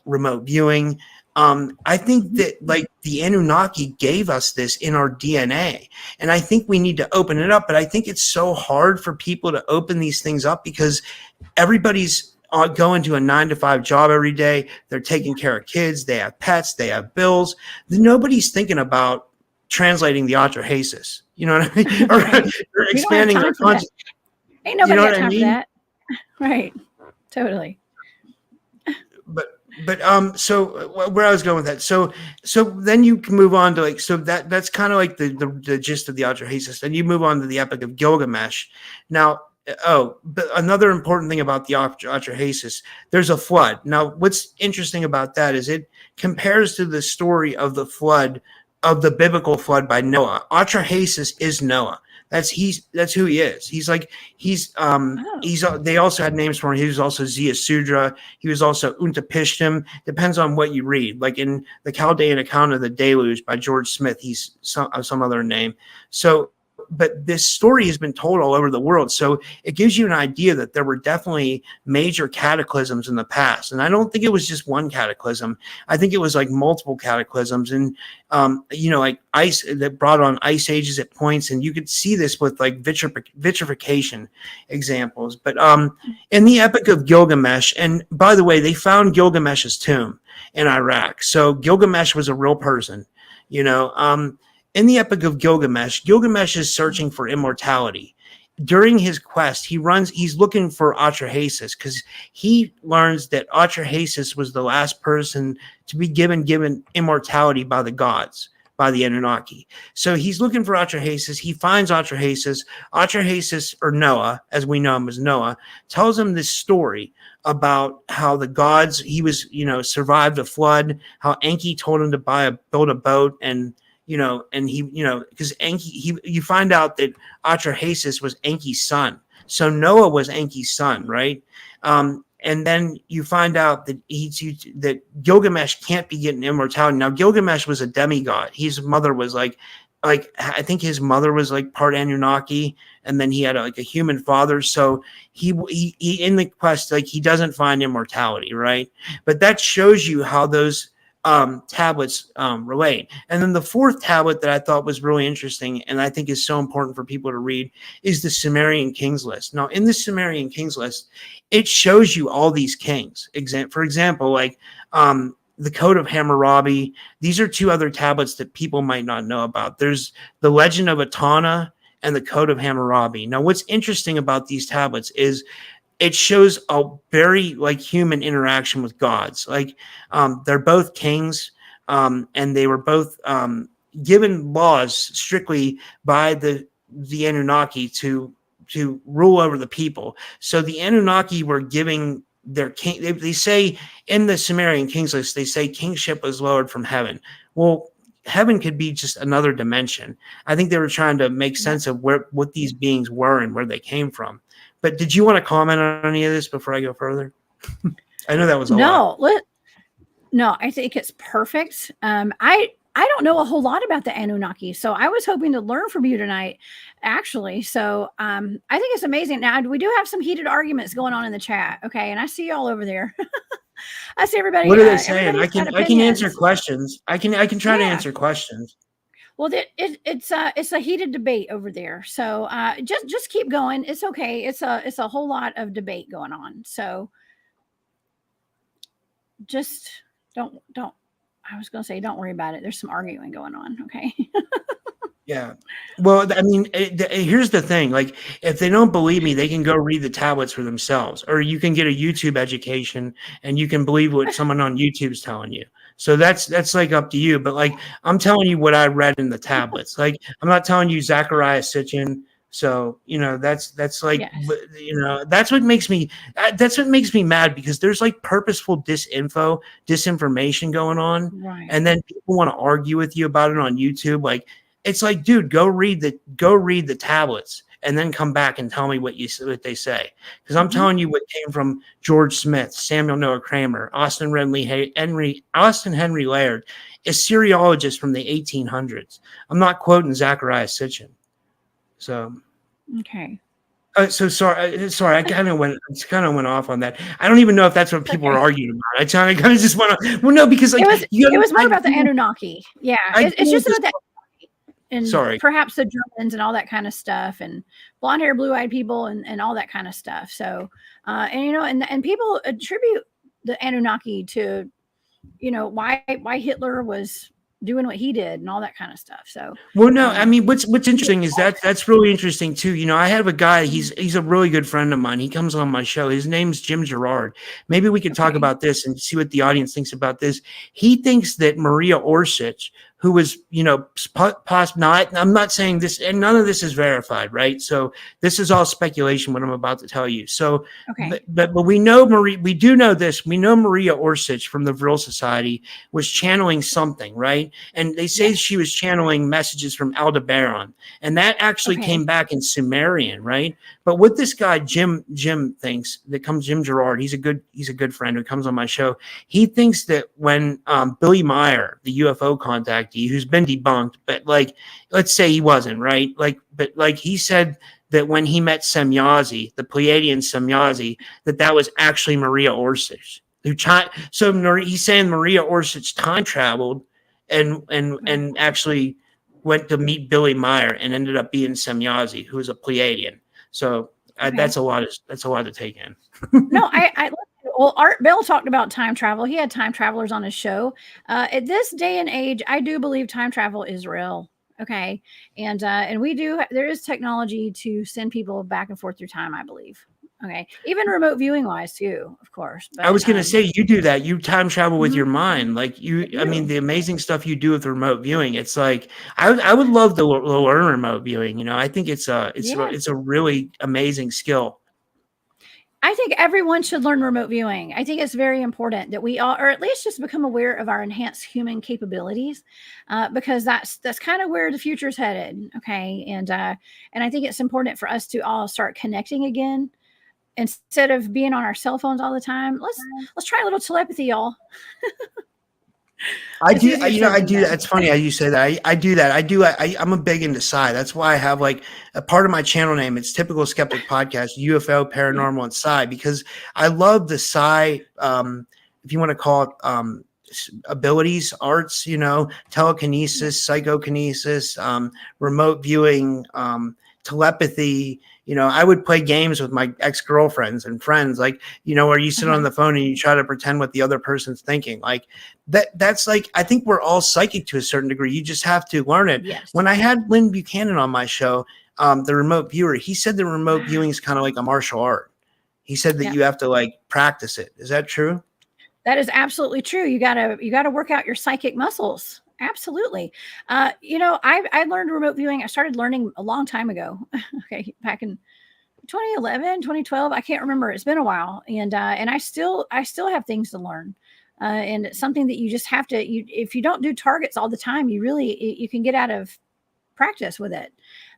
remote viewing. I think that like the Anunnaki gave us this in our DNA, and I think we need to open it up. But I think it's so hard for people to open these things up because everybody's going to a 9-to-5 job every day. They're taking care of kids. They have pets. They have bills. Nobody's thinking about translating the Atrahasis. You know what I mean? or expanding their consciousness. Ain't nobody got time for that. Right. Totally. But so where I was going with that. So then you can move on to like, so that's kind of like the gist of the Atrahasis. Then you move on to the Epic of Gilgamesh. Now, but another important thing about the Atrahasis, there's a flood. Now, what's interesting about that is it compares to the story of the flood, of the biblical flood by Noah. Atrahasis is Noah. That's who he is. They also had names for him. He was also Ziusudra. He was also Untapishtim. Depends on what you read. Like in the Chaldean account of the Deluge by George Smith, he's some other name. So, but this story has been told all over the world. So it gives you an idea that there were definitely major cataclysms in the past. And I don't think it was just one cataclysm. I think it was like multiple cataclysms and, like ice that brought on ice ages at points. And you could see this with like vitrification examples. But in the Epic of Gilgamesh, and by the way, they found Gilgamesh's tomb in Iraq. So Gilgamesh was a real person, in the Epic of Gilgamesh, Gilgamesh is searching for immortality. During his quest, he's looking for Atrahasis because he learns that Atrahasis was the last person to be given immortality by the gods, by the Anunnaki. So he's looking for Atrahasis. He finds Atrahasis. Atrahasis, or Noah, as we know him as Noah, tells him this story about how the gods, he was, survived a flood, how Enki told him to build a boat, and and he, because Enki, you find out that Atrahasis was Enki's son. So Noah was Enki's son, right? And then you find out that that Gilgamesh can't be getting immortality. Now, Gilgamesh was a demigod. His mother was like I think his mother was like part Anunnaki, and then he had a human father. So he in the quest, like he doesn't find immortality, right? But that shows you how those tablets relate. And then the fourth tablet that I thought was really interesting and I think is so important for people to read is the Sumerian Kings List. Now, in the Sumerian Kings List, it shows you all these kings. For example, like the Code of Hammurabi. These are two other tablets that people might not know about. There's the Legend of Etana and the Code of Hammurabi. Now, what's interesting about these tablets is it shows a very like human interaction with gods. Like they're both kings, and they were both given laws strictly by the Anunnaki to rule over the people. So the Anunnaki were giving their king. They say in the Sumerian kings list, they say kingship was lowered from heaven. Well, heaven could be just another dimension. I think they were trying to make sense of what these beings were and where they came from. But did you want to comment on any of this before I go further? I know that was a lot. No, I think it's perfect. I don't know a whole lot about the Anunnaki, so I was hoping to learn from you tonight, actually. So I think it's amazing. Now we do have some heated arguments going on in the chat, okay? And I see you all over there. I see everybody. What are they saying? I can answer questions. I can try to answer questions. Well, it's a heated debate over there. So just keep going. It's okay. It's a whole lot of debate going on. So just don't. I was going to say, don't worry about it. There's some arguing going on. Okay. Yeah. Well, I mean, here's the thing. Like, if they don't believe me, they can go read the tablets for themselves, or you can get a YouTube education and you can believe what someone on YouTube's telling you. So that's like up to you. But like, I'm telling you what I read in the tablets. Like, I'm not telling you Zachariah Sitchin. So, that's like, that's what makes me mad, because there's like purposeful disinformation going on. Right. And then people want to argue with you about it on YouTube. Like, it's like, dude, go read the tablets and then come back and tell me what they say. Because I'm telling you what came from George Smith, Samuel Noah Kramer, Austin Henry Laird, Assyriologists from the 1800s. I'm not quoting Zachariah Sitchin. So, okay. So sorry, I kind of went off on that. I don't even know if that's what people are arguing about. I kind of just want to. Well, no, because like it was more about the Anunnaki. Yeah, it's just about that. And perhaps the Germans and all that kind of stuff, and blonde hair, blue eyed people, and all that kind of stuff. So, and people attribute the Anunnaki to, why Hitler was doing what he did and all that kind of stuff. So, well, no, I mean, what's interesting is that's really interesting too. I have a guy, he's a really good friend of mine. He comes on my show. His name's Jim Gerard. Maybe we could talk about this and see what the audience thinks about this. He thinks that Maria Orsich, who was, I'm not saying this, and none of this is verified, right? So this is all speculation, what I'm about to tell you. So, but we know we do know this. We know Maria Orsich from the Vril Society was channeling something, right? And they say she was channeling messages from Aldebaran, and that actually came back in Sumerian, right? But what this guy Jim thinks, Jim Gerard, he's a good friend who comes on my show. He thinks that when Billy Meyer, the UFO contact, who's been debunked, but like, let's say he wasn't, right? But he said that when he met Semyazi, the Pleiadian Semyazi, that was actually Maria Orsich. So he's saying Maria Orsich time traveled and actually went to meet Billy Meyer and ended up being Semyazi, who was a Pleiadian. So that's a lot to take in. No, well, Art Bell talked about time travel. He had time travelers on his show. At this day and age, I do believe time travel is real. Okay. And there is technology to send people back and forth through time, I believe. Okay. Even remote viewing wise too, of course. But, I was going to say, you do that. You time travel with your mind. Like I mean, the amazing stuff you do with remote viewing. It's like, I would love to learn remote viewing. I think it's a really amazing skill. I think everyone should learn remote viewing. I think it's very important that we all, or at least just become aware of our enhanced human capabilities, because that's kind of where the future is headed. Okay. And I think it's important for us to all start connecting again instead of being on our cell phones all the time. Let's try a little telepathy, y'all. I do that. It's funny how you say that. I do that. I'm a big into psi. That's why I have like a part of my channel name. It's Typical Skeptic Podcast, UFO, Paranormal, and Psi, because I love the psi, if you want to call it, abilities, arts, telekinesis, psychokinesis, remote viewing, telepathy. I would play games with my ex-girlfriends and friends, like, where you sit on the phone and you try to pretend what the other person's thinking. Like that's like, I think we're all psychic to a certain degree. You just have to learn it. Yes. When I had Lynn Buchanan on my show, the remote viewer, he said the remote viewing is kind of like a martial art. He said that Yeah. you have to like practice it. Is that true? That is absolutely true. You gotta work out your psychic muscles. Absolutely. I learned remote viewing. I started learning a long time ago. Okay, back in 2011, 2012. I can't remember. It's been a while, and I still have things to learn. And it's something that you just have to. If you don't do targets all the time, you can get out of practice with it.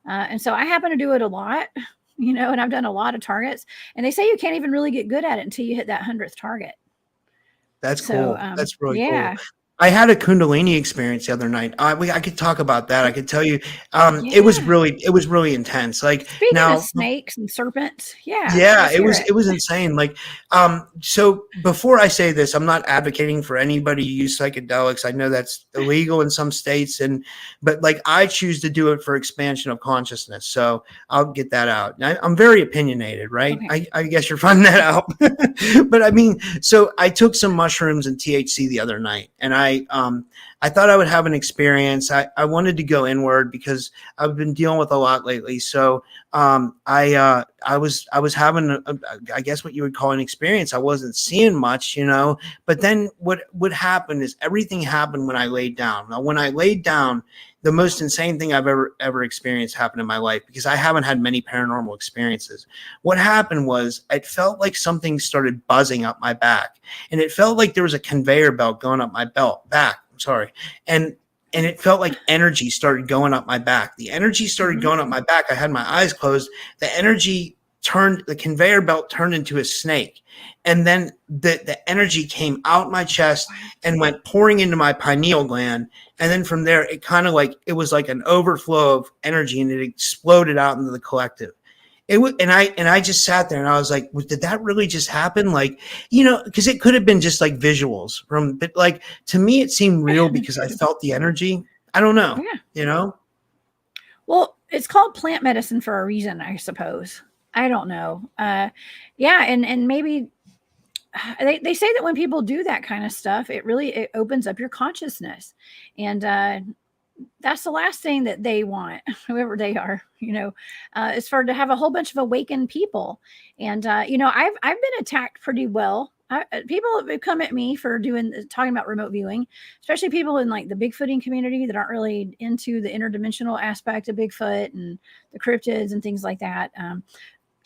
And so I happen to do it a lot. And I've done a lot of targets. And they say you can't even really get good at it until you hit that 100th target. That's So, cool. That's really cool. yeah, I had a Kundalini experience the other night. I could talk about that. I could tell you, it was yeah. really intense. Like Speaking of now, snakes and serpents, yeah, yeah, let's hear it it. was insane. Like, so before I say this, I'm not advocating for anybody to use psychedelics. I know that's illegal in some states, but like I choose to do it for expansion of consciousness. So I'll get that out. I'm very opinionated, right? Okay. I guess you're finding that out. But I mean, so I took some mushrooms and THC the other night, and I thought I would have an experience. I wanted to go inward because I've been dealing with a lot lately. So I was having I guess what you would call an experience. I wasn't seeing much, but then what would happen is everything happened when I laid down. Now, when I laid down, the most insane thing I've ever experienced happened in my life, because I haven't had many paranormal experiences. What happened was it felt like something started buzzing up my back, and it felt like there was a conveyor belt going up my back. I'm sorry. And it felt like energy started going up my back. The energy started going up my back. I had my eyes closed. The conveyor belt turned into a snake. And then the energy came out my chest and went pouring into my pineal gland. And then from there, it was like an overflow of energy, and it exploded out into the collective. And I just sat there and I was like, did that really just happen? Like, because it could have been just like visuals but like to me, it seemed real because I felt the energy. I don't know, Yeah. Well, it's called plant medicine for a reason, I suppose. I don't know. Yeah, and maybe they say that when people do that kind of stuff, it opens up your consciousness, and that's the last thing that they want, whoever they are, is for to have a whole bunch of awakened people. And I've been attacked pretty well. People have come at me for talking about remote viewing, especially people in like the Bigfooting community that aren't really into the interdimensional aspect of Bigfoot and the cryptids and things like that.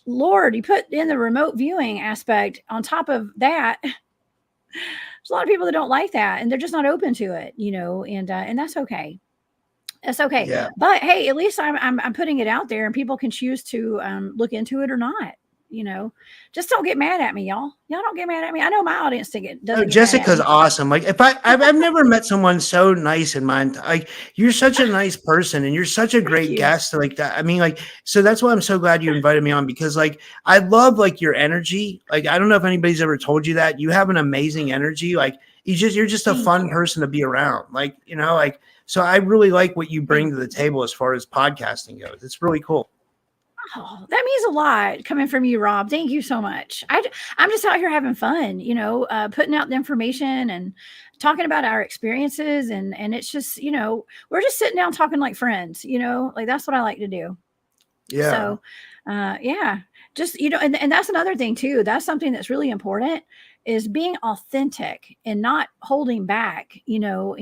Lord, you put in the remote viewing aspect on top of that. There's a lot of people that don't like that, and they're just not open to it, and that's okay. That's okay. Yeah. But hey, at least I'm putting it out there, and people can choose to look into it or not. Just don't get mad at me, y'all. Y'all don't get mad at me. I know my audience doesn't get mad at Jessica's me. awesome. Like I've never met someone so nice in mine. Like you're such a nice person and you're such a Thank great you. guest. Like that. I mean, like, so that's why I'm so glad you invited me on, because like, I love like your energy. Like, I don't know if anybody's ever told you that you have an amazing energy. Like you're just a Thank fun you. person to be around. Like, like, so I really like what you bring Thank to the you. table as far as podcasting goes. It's really cool. Oh, that means a lot coming from you, Rob. Thank you so much. I'm just out here having fun, putting out the information and talking about our experiences. And it's just, we're just sitting down talking like friends, like that's what I like to do. Yeah. So, yeah, just, and that's another thing too. That's something that's really important, is being authentic and not holding back, and,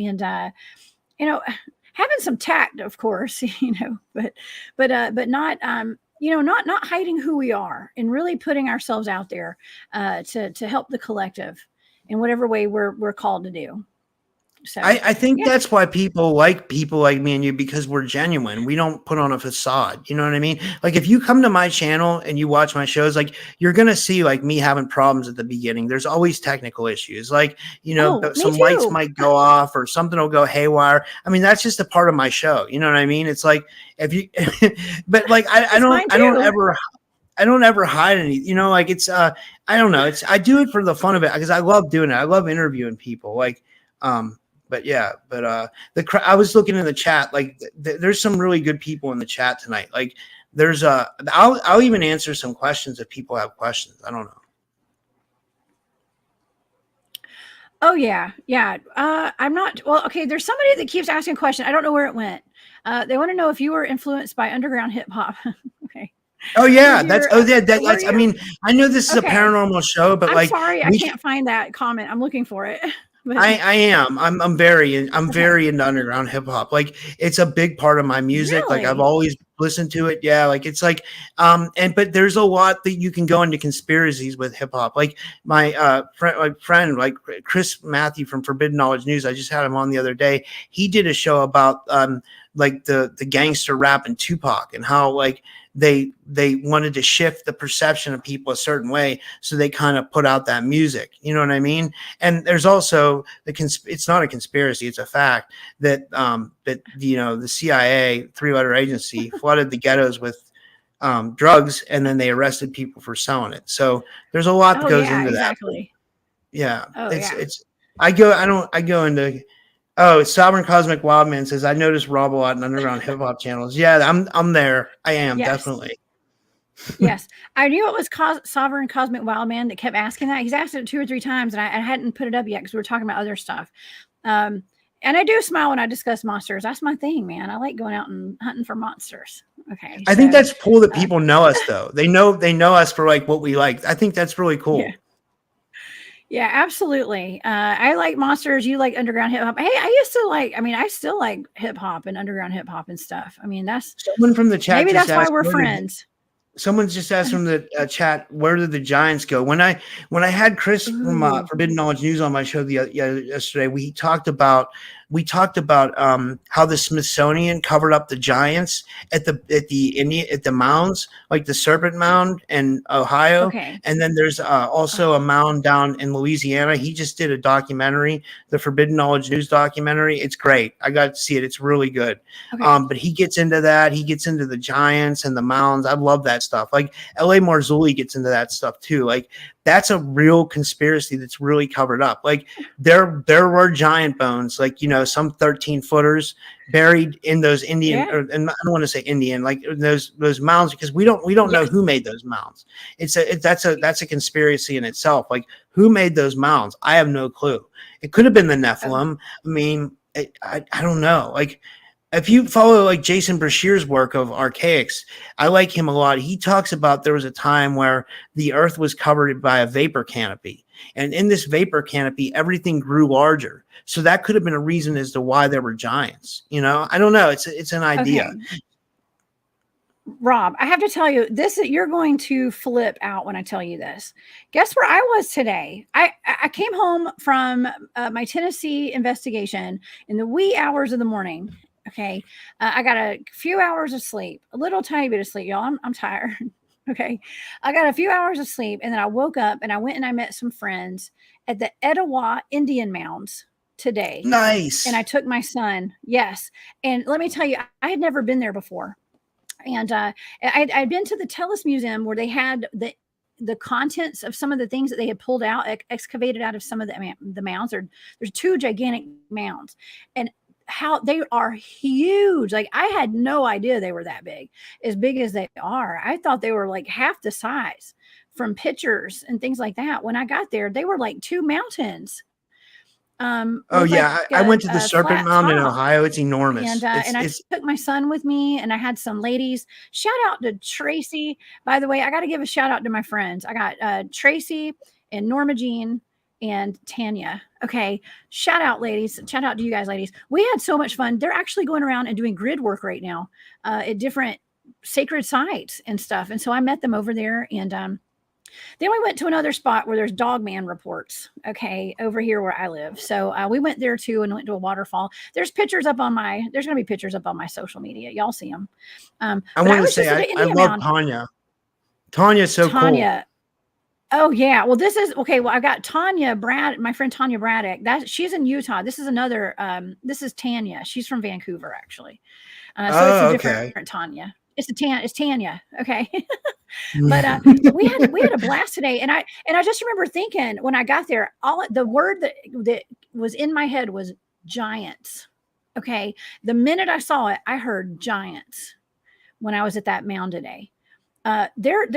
you know, having some tact, of course, but not, not hiding who we are, and really putting ourselves out there, to help the collective in whatever way we're called to do. So, I think yeah. that's why people like me and you, because we're genuine. We don't put on a facade. You know what I mean? Like if you come to my channel and you watch my shows, like you're going to see like me having problems at the beginning. There's always technical issues. Like, Oh, me some lights too. might go off or something will go haywire. I mean, that's just a part of my show. You know what I mean? It's like if you, but like, It's mine too. I don't ever hide any, like it's, I don't know. I do it for the fun of it because I love doing it. I love interviewing people. Like, but yeah, I was looking in the chat, like there's some really good people in the chat tonight. Like there's I'll even answer some questions if people have questions. I don't know. Oh yeah, yeah. I'm not. Well, okay. There's somebody that keeps asking a question. I don't know where it went. They want to know if you were influenced by underground hip hop. Okay. Oh With yeah, your, were that's. I you? mean, I know this is a Okay. paranormal show, but I'm like sorry, I we can't find that comment. I'm looking for it, but I am. I'm okay. very into underground hip hop. Like it's a big part of my music. Like I've Really? always listened to it. Yeah, like it's like and but there's a lot that you can go into conspiracies with hip hop. Like my friend like Chris Matthew from Forbidden Knowledge News. I just had him on the other day. He did a show about like the gangster rap and Tupac and how like they wanted to shift the perception of people a certain way, so they kind of put out that music. You know what I mean? And there's also it's not a conspiracy, it's a fact that that you know the CIA, three-letter agency, flooded the ghettos with drugs, and then they arrested people for selling it. So there's a lot that Oh goes yeah, into that. But exactly. yeah, Oh yeah. it's I go into. Oh, Sovereign Cosmic Wildman says I noticed Rob a lot in underground hip hop channels. Yeah, I'm there. I am Yes. definitely. Yes. I knew it was Sovereign Cosmic Wildman that kept asking that. He's asked it 2 or 3 times, and I hadn't put it up yet because we were talking about other stuff. Um, and I do smile when I discuss monsters. That's my thing, man. I like going out and hunting for monsters. Okay, I think so that's cool that uh, people know us though. They know us for like what we like. I think that's really yeah, cool. yeah, absolutely. I like monsters. You like underground hip hop. Hey, I used to like. I mean, I still like hip hop and underground hip hop and stuff. I mean, Someone from the chat maybe just that's why asked we're where did friends. Someone just asked from the chat, where did the Giants go? When I had Chris from Ooh, Forbidden Knowledge News on my show yesterday, we talked about how the Smithsonian covered up the Giants at the mounds, like the Serpent Mound in Ohio, okay, and then there's oh, also a mound down in Louisiana. He just did a documentary, the Forbidden Knowledge News documentary. It's great. I got to see it. It's really good. okay, But he gets into that. He gets into the Giants and the mounds. I love that stuff. Like L.A. Marzulli gets into that stuff too. Like that's a real conspiracy that's really covered up. Like there were giant bones, like some 13-footers buried in those Indian, yeah, and I don't want to say Indian, like those mounds, because we don't know yes, who made those mounds. That's a conspiracy in itself. Like who made those mounds? I have no clue. It could have been the oh, Nephilim. I mean, I don't know. Like if you follow like Jason Brashear's work of archaics, I like him a lot. He talks about there was a time where the earth was covered by a vapor canopy. And in this vapor canopy, everything grew larger. So that could have been a reason as to why there were giants. I don't know. It's an idea. okay. Rob, I have to tell you this, you're going to flip out when I tell you this. Guess where I was today? I came home from my Tennessee investigation in the wee hours of the morning. Okay. I got a few hours of sleep, a little tiny bit of sleep, y'all. I'm tired. Okay. I got a few hours of sleep, and then I woke up and I went and I met some friends at the Etowah Indian Mounds today. And Nice. I took my son. Yes. And let me tell you, I had never been there before. And I'd been to the Telus Museum where they had the contents of some of the things that they had pulled out, excavated out of some of the mounds. There's 2 gigantic mounds, and how they are huge. Like I had no idea they were that big, as big as they are. I thought they were like half the size from pictures and things like that. When I got there, they were like 2 mountains, Oh with like yeah, I went to the a Serpent flat Mound in top. Ohio. It's and enormous. and I took my son with me, and I had some ladies. Shout out to Tracy. By the way, I got to give a shout out to my friends. I got Tracy and Norma Jean and Tanya. Okay, shout out, ladies. Shout out to you guys, ladies. We had so much fun. They're actually going around and doing grid work right now at different sacred sites and stuff. And so I met them over there, and then we went to another spot where there's dogman reports, okay, over here where I live. So we went there too and went to a waterfall. There's going to be pictures up on my social media. Y'all see them. I But I want to was say just at I, an I Indian love mound. Tanya. Tanya's so cool. Tanya. Oh yeah. Well, this is okay. Well, I got my friend Tanya Braddock. She's in Utah. This is another, this is Tanya. She's from Vancouver, actually. So it's a Oh, different okay. Tanya. It's Tanya. Okay. But we had a blast today, and I just remember thinking when I got there, all the word that was in my head was giants. Okay, the minute I saw it, I heard giants when I was at that mound today. There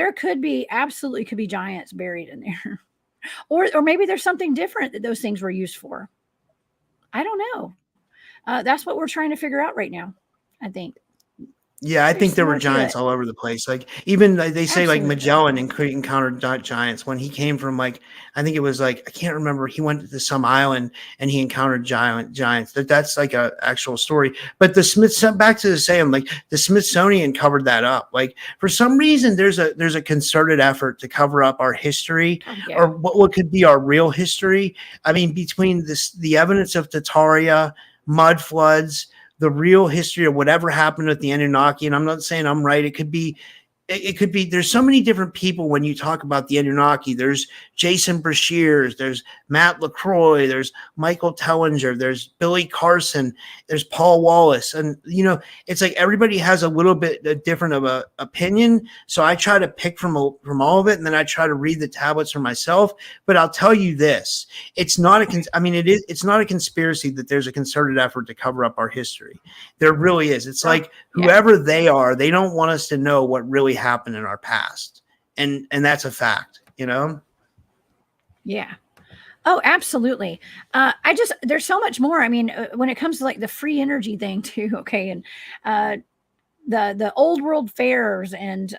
absolutely could be giants buried in there. Or maybe there's something different that those things were used for. I don't know. That's what we're trying to figure out right now, I think. Yeah, I think There's there were more to giants it. all over the place. Like even they say like Absolutely. Magellan encountered giants when he came from like I think it was like I can't remember. He went to some island and he encountered giants. That's like a actual story. But the back to the same like the Smithsonian covered that up. Like for some reason there's a concerted effort to cover up our history Oh, yeah. or what could be our real history. I mean between the evidence of Tartaria, mud floods, the real history of whatever happened with the Anunnaki. And I'm not saying I'm right. It could be, there's so many different people when you talk about the Anunnaki. There's Jason Brashears, there's Matt LaCroix, there's Michael Tellinger, there's Billy Carson, there's Paul Wallace. And, it's like everybody has a little bit different of a opinion. So I try to pick from all of it. And then I try to read the tablets for myself. But I'll tell you this, it's not it's not a conspiracy that there's a concerted effort to cover up our history. There really is. It's like whoever they are, they don't want us to know what really happened in our past. And that's a fact, Yeah. Oh, absolutely. There's so much more. I mean, when it comes to like the free energy thing too. Okay. And, the old world fairs and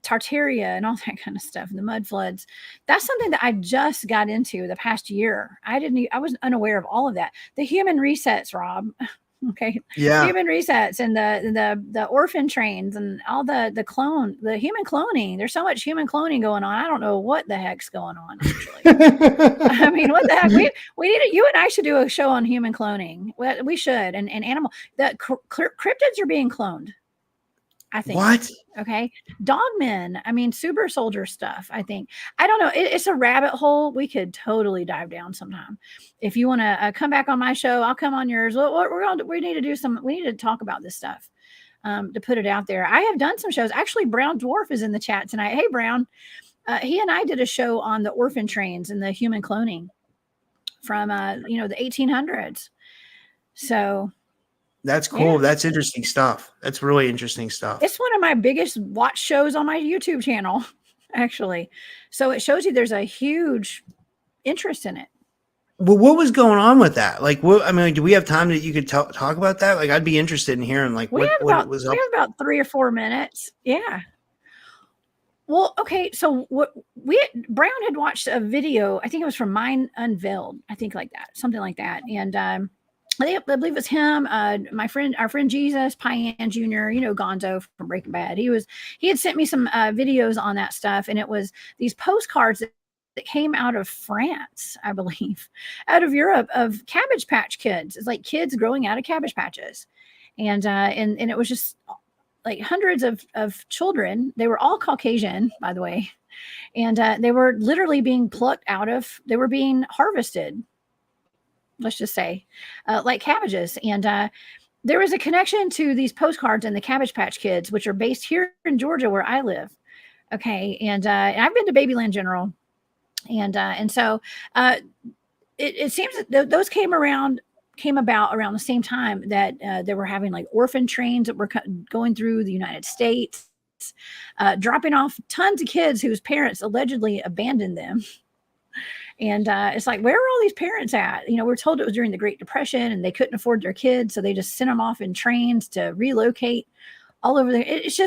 Tartaria and all that kind of stuff and the mud floods. That's something that I just got into the past year. I was unaware of all of that. The human resets, Rob. Okay. Yeah. Human resets and the orphan trains and all the human cloning. There's so much human cloning going on. I don't know what the heck's going on actually. I mean, what the heck? We need you and I should do a show on human cloning. Well, we should. And animal, the cryptids are being cloned, I think. What? Okay. Dogmen. I mean, super soldier stuff, I think. I don't know. It's a rabbit hole. We could totally dive down sometime. If you want to come back on my show, I'll come on yours. We need to talk about this stuff to put it out there. I have done some shows. Actually, Brown Dwarf is in the chat tonight. Hey, Brown. He and I did a show on the orphan trains and the human cloning from, the 1800s. So that's cool. Yeah. That's interesting stuff. That's really interesting stuff. It's one of my biggest watch shows on my YouTube channel, actually. So it shows you there's a huge interest in it. Well, what was going on with that? Like, do we have time that you could talk about that? Like, I'd be interested in hearing what was up. We have about 3 or 4 minutes. Yeah. Well, okay. So Brown had watched a video. I think it was from Mind Unveiled. I think like that, something like that. And, I believe it was him, our friend Jesus, Payan Jr., Gonzo from Breaking Bad. He had sent me some videos on that stuff. And it was these postcards that came out of France, I believe, out of Europe, of Cabbage Patch Kids. It's like kids growing out of Cabbage Patches. And it was just like hundreds of children. They were all Caucasian, by the way. And they were literally being they were being harvested, let's just say, like cabbages. And there was a connection to these postcards and the Cabbage Patch Kids, which are based here in Georgia where I live. Okay. And I've been to Babyland General. And so it seems that those came about around the same time that they were having like orphan trains that were going through the United States, dropping off tons of kids whose parents allegedly abandoned them. And it's like, where were all these parents at? We're told it was during the Great Depression and they couldn't afford their kids. So they just sent them off in trains to relocate all over there. It's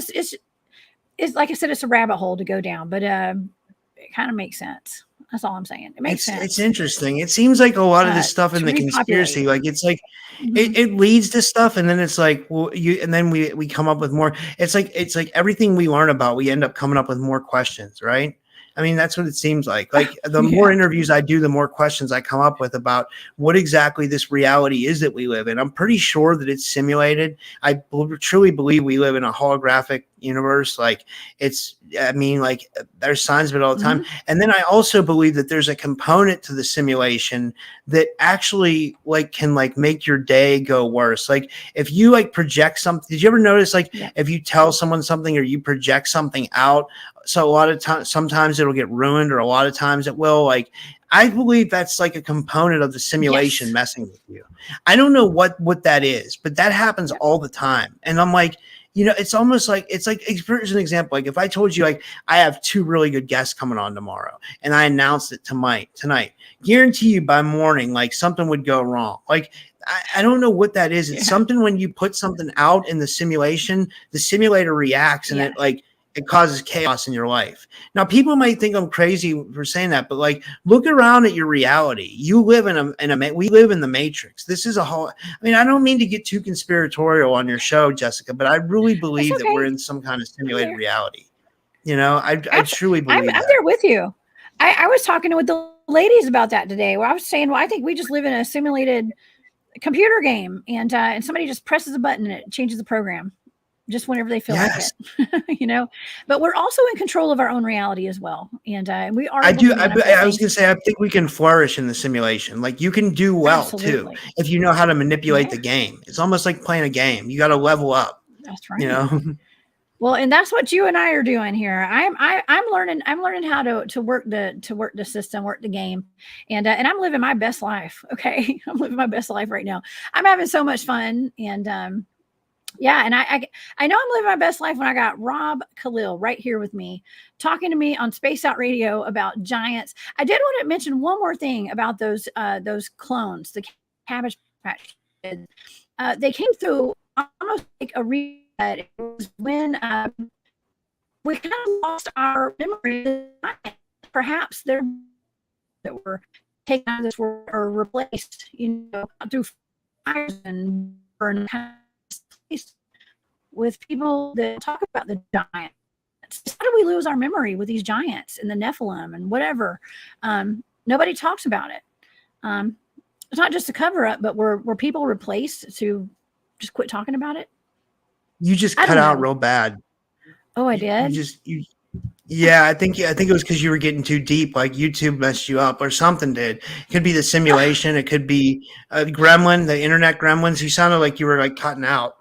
like I said, it's a rabbit hole to go down, but it kind of makes sense. That's all I'm saying. It makes sense. It's interesting. It seems like a lot of this stuff in the conspiracy, like it's like it leads to stuff, and then it's like, well, and then we come up with more. It's like everything we learn about, we end up coming up with more questions, right? I mean, that's what it seems like. Like the more interviews I do, the more questions I come up with about what exactly this reality is that we live in. I'm pretty sure that it's simulated. I truly believe we live in a holographic universe. Like there's signs of it all the time. And then I also believe that there's a component to the simulation that actually can make your day go worse. Like if you project something, did you ever notice if you tell someone something or you project something out, so a lot of times, sometimes it'll get ruined, or a lot of times it will. I believe that's like a component of the simulation messing with you. I don't know what that is, but that happens all the time. And I'm like, you know, it's almost like, here's an example. Like if I told you, like, I have 2 really good guests coming on tomorrow and I announced it tonight, guarantee you by morning, like something would go wrong. Like, I don't know what that is. It's something when you put something out in the simulation, the simulator reacts and it causes chaos in your life. Now, people might think I'm crazy for saying that, but like, look around at your reality. You live we live in the Matrix. This is a whole, I mean, I don't mean to get too conspiratorial on your show, Jessica, but I really believe that we're in some kind of simulated reality. You know, I truly believe I'm there with you. I was talking with the ladies about that today, where I was saying, well, I think we just live in a simulated computer game, and somebody just presses a button and it changes the program just whenever they feel like it, you know. But we're also in control of our own reality as well, and we are. I was gonna say, I think we can flourish in the simulation. Like, you can do well too if you know how to manipulate the game. It's almost like playing a game. You got to level up. That's right. You know. Well, and that's what you and I are doing here. I'm learning how to work the system, work the game, and I'm living my best life. Okay, I'm living my best life right now. I'm having so much fun, and yeah, and I know I'm living my best life when I got Rob Kalil right here with me, talking to me on Spaced Out Radio about giants. I did want to mention one more thing about those clones, the Cabbage Patch Kids. They came through almost like a reset. It was when we kind of lost our memory. Perhaps they're that were taken out of this world or replaced, you know, through fires and burn with people that talk about the giants. How do we lose our memory with these giants and the Nephilim and whatever? Nobody talks about it. It's not just a cover up, but were people replaced to just quit talking about it? You just cut out real bad. Oh, I did. Yeah, I think it was because you were getting too deep. Like YouTube messed you up, or something did. It could be the simulation. It could be a gremlin, the internet gremlins. You sounded like you were like cutting out.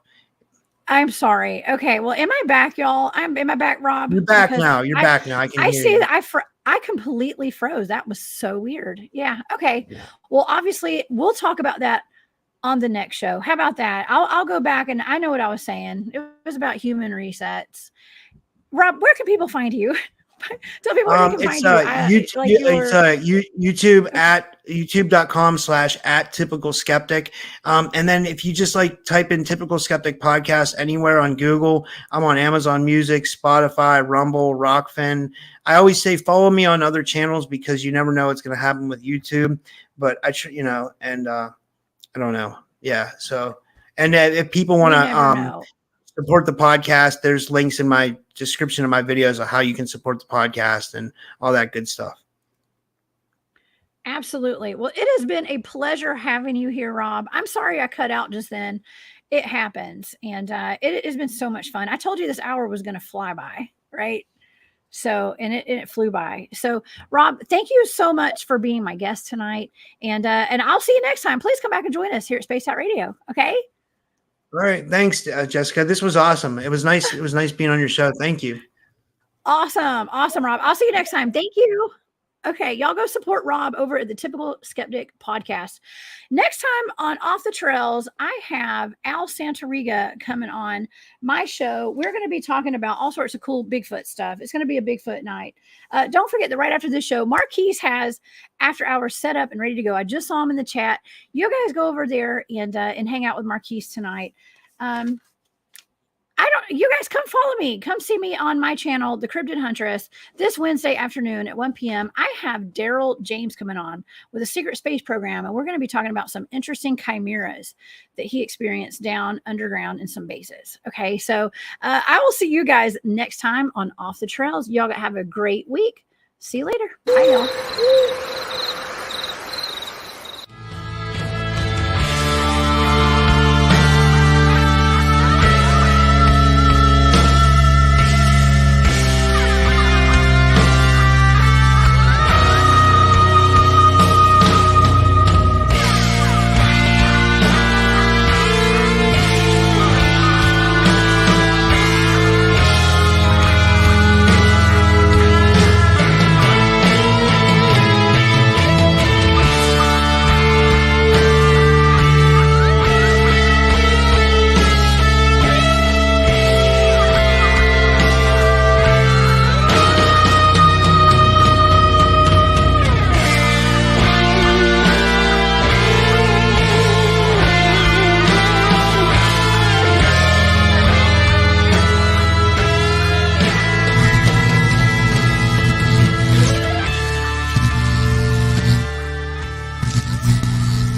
I'm sorry. Okay, well, am I back, y'all? Am I back, Rob? You're back now. You're back now. I see that I completely froze. That was so weird. Yeah. Okay. Yeah. Well, obviously, we'll talk about that on the next show. How about that? I'll go back, and I know what I was saying. It was about human resets. Rob, where can people find you? Tell people where they can find you. YouTube at youtube.com/@typical-skeptic. And then if you just like type in Typical Skeptic Podcast anywhere on Google, I'm on Amazon Music, Spotify, Rumble, Rockfin. I always say follow me on other channels because you never know what's going to happen with YouTube. But I don't know. Yeah. So, and if people want to support the podcast, there's links in my description of my videos of how you can support the podcast and all that good stuff. Absolutely. Well, it has been a pleasure having you here, Rob. I'm sorry I cut out just then. It happens. And it has been so much fun. I told you this hour was going to fly by, right? So, and it flew by. So, Rob, thank you so much for being my guest tonight. And I'll see you next time. Please come back and join us here at Spaced Out Radio. Okay. All right. Thanks, Jessica. This was awesome. It was nice. It was nice being on your show. Thank you. Awesome. Awesome, Rob. I'll see you next time. Thank you. Okay. Y'all go support Rob over at the Typical Skeptic Podcast. Next time on Off the Trails, I have Al Santoriga coming on my show. We're going to be talking about all sorts of cool Bigfoot stuff. It's going to be a Bigfoot night. Don't forget that right after this show, Marquise has After Hours set up and ready to go. I just saw him in the chat. You guys go over there and hang out with Marquise tonight. You guys come follow me. Come see me on my channel, The Cryptid Huntress, this Wednesday afternoon at 1 p.m. I have Daryl James coming on with a secret space program, and we're going to be talking about some interesting chimeras that he experienced down underground in some bases. Okay, so I will see you guys next time on Off the Trails. Y'all have a great week. See you later. Bye, y'all.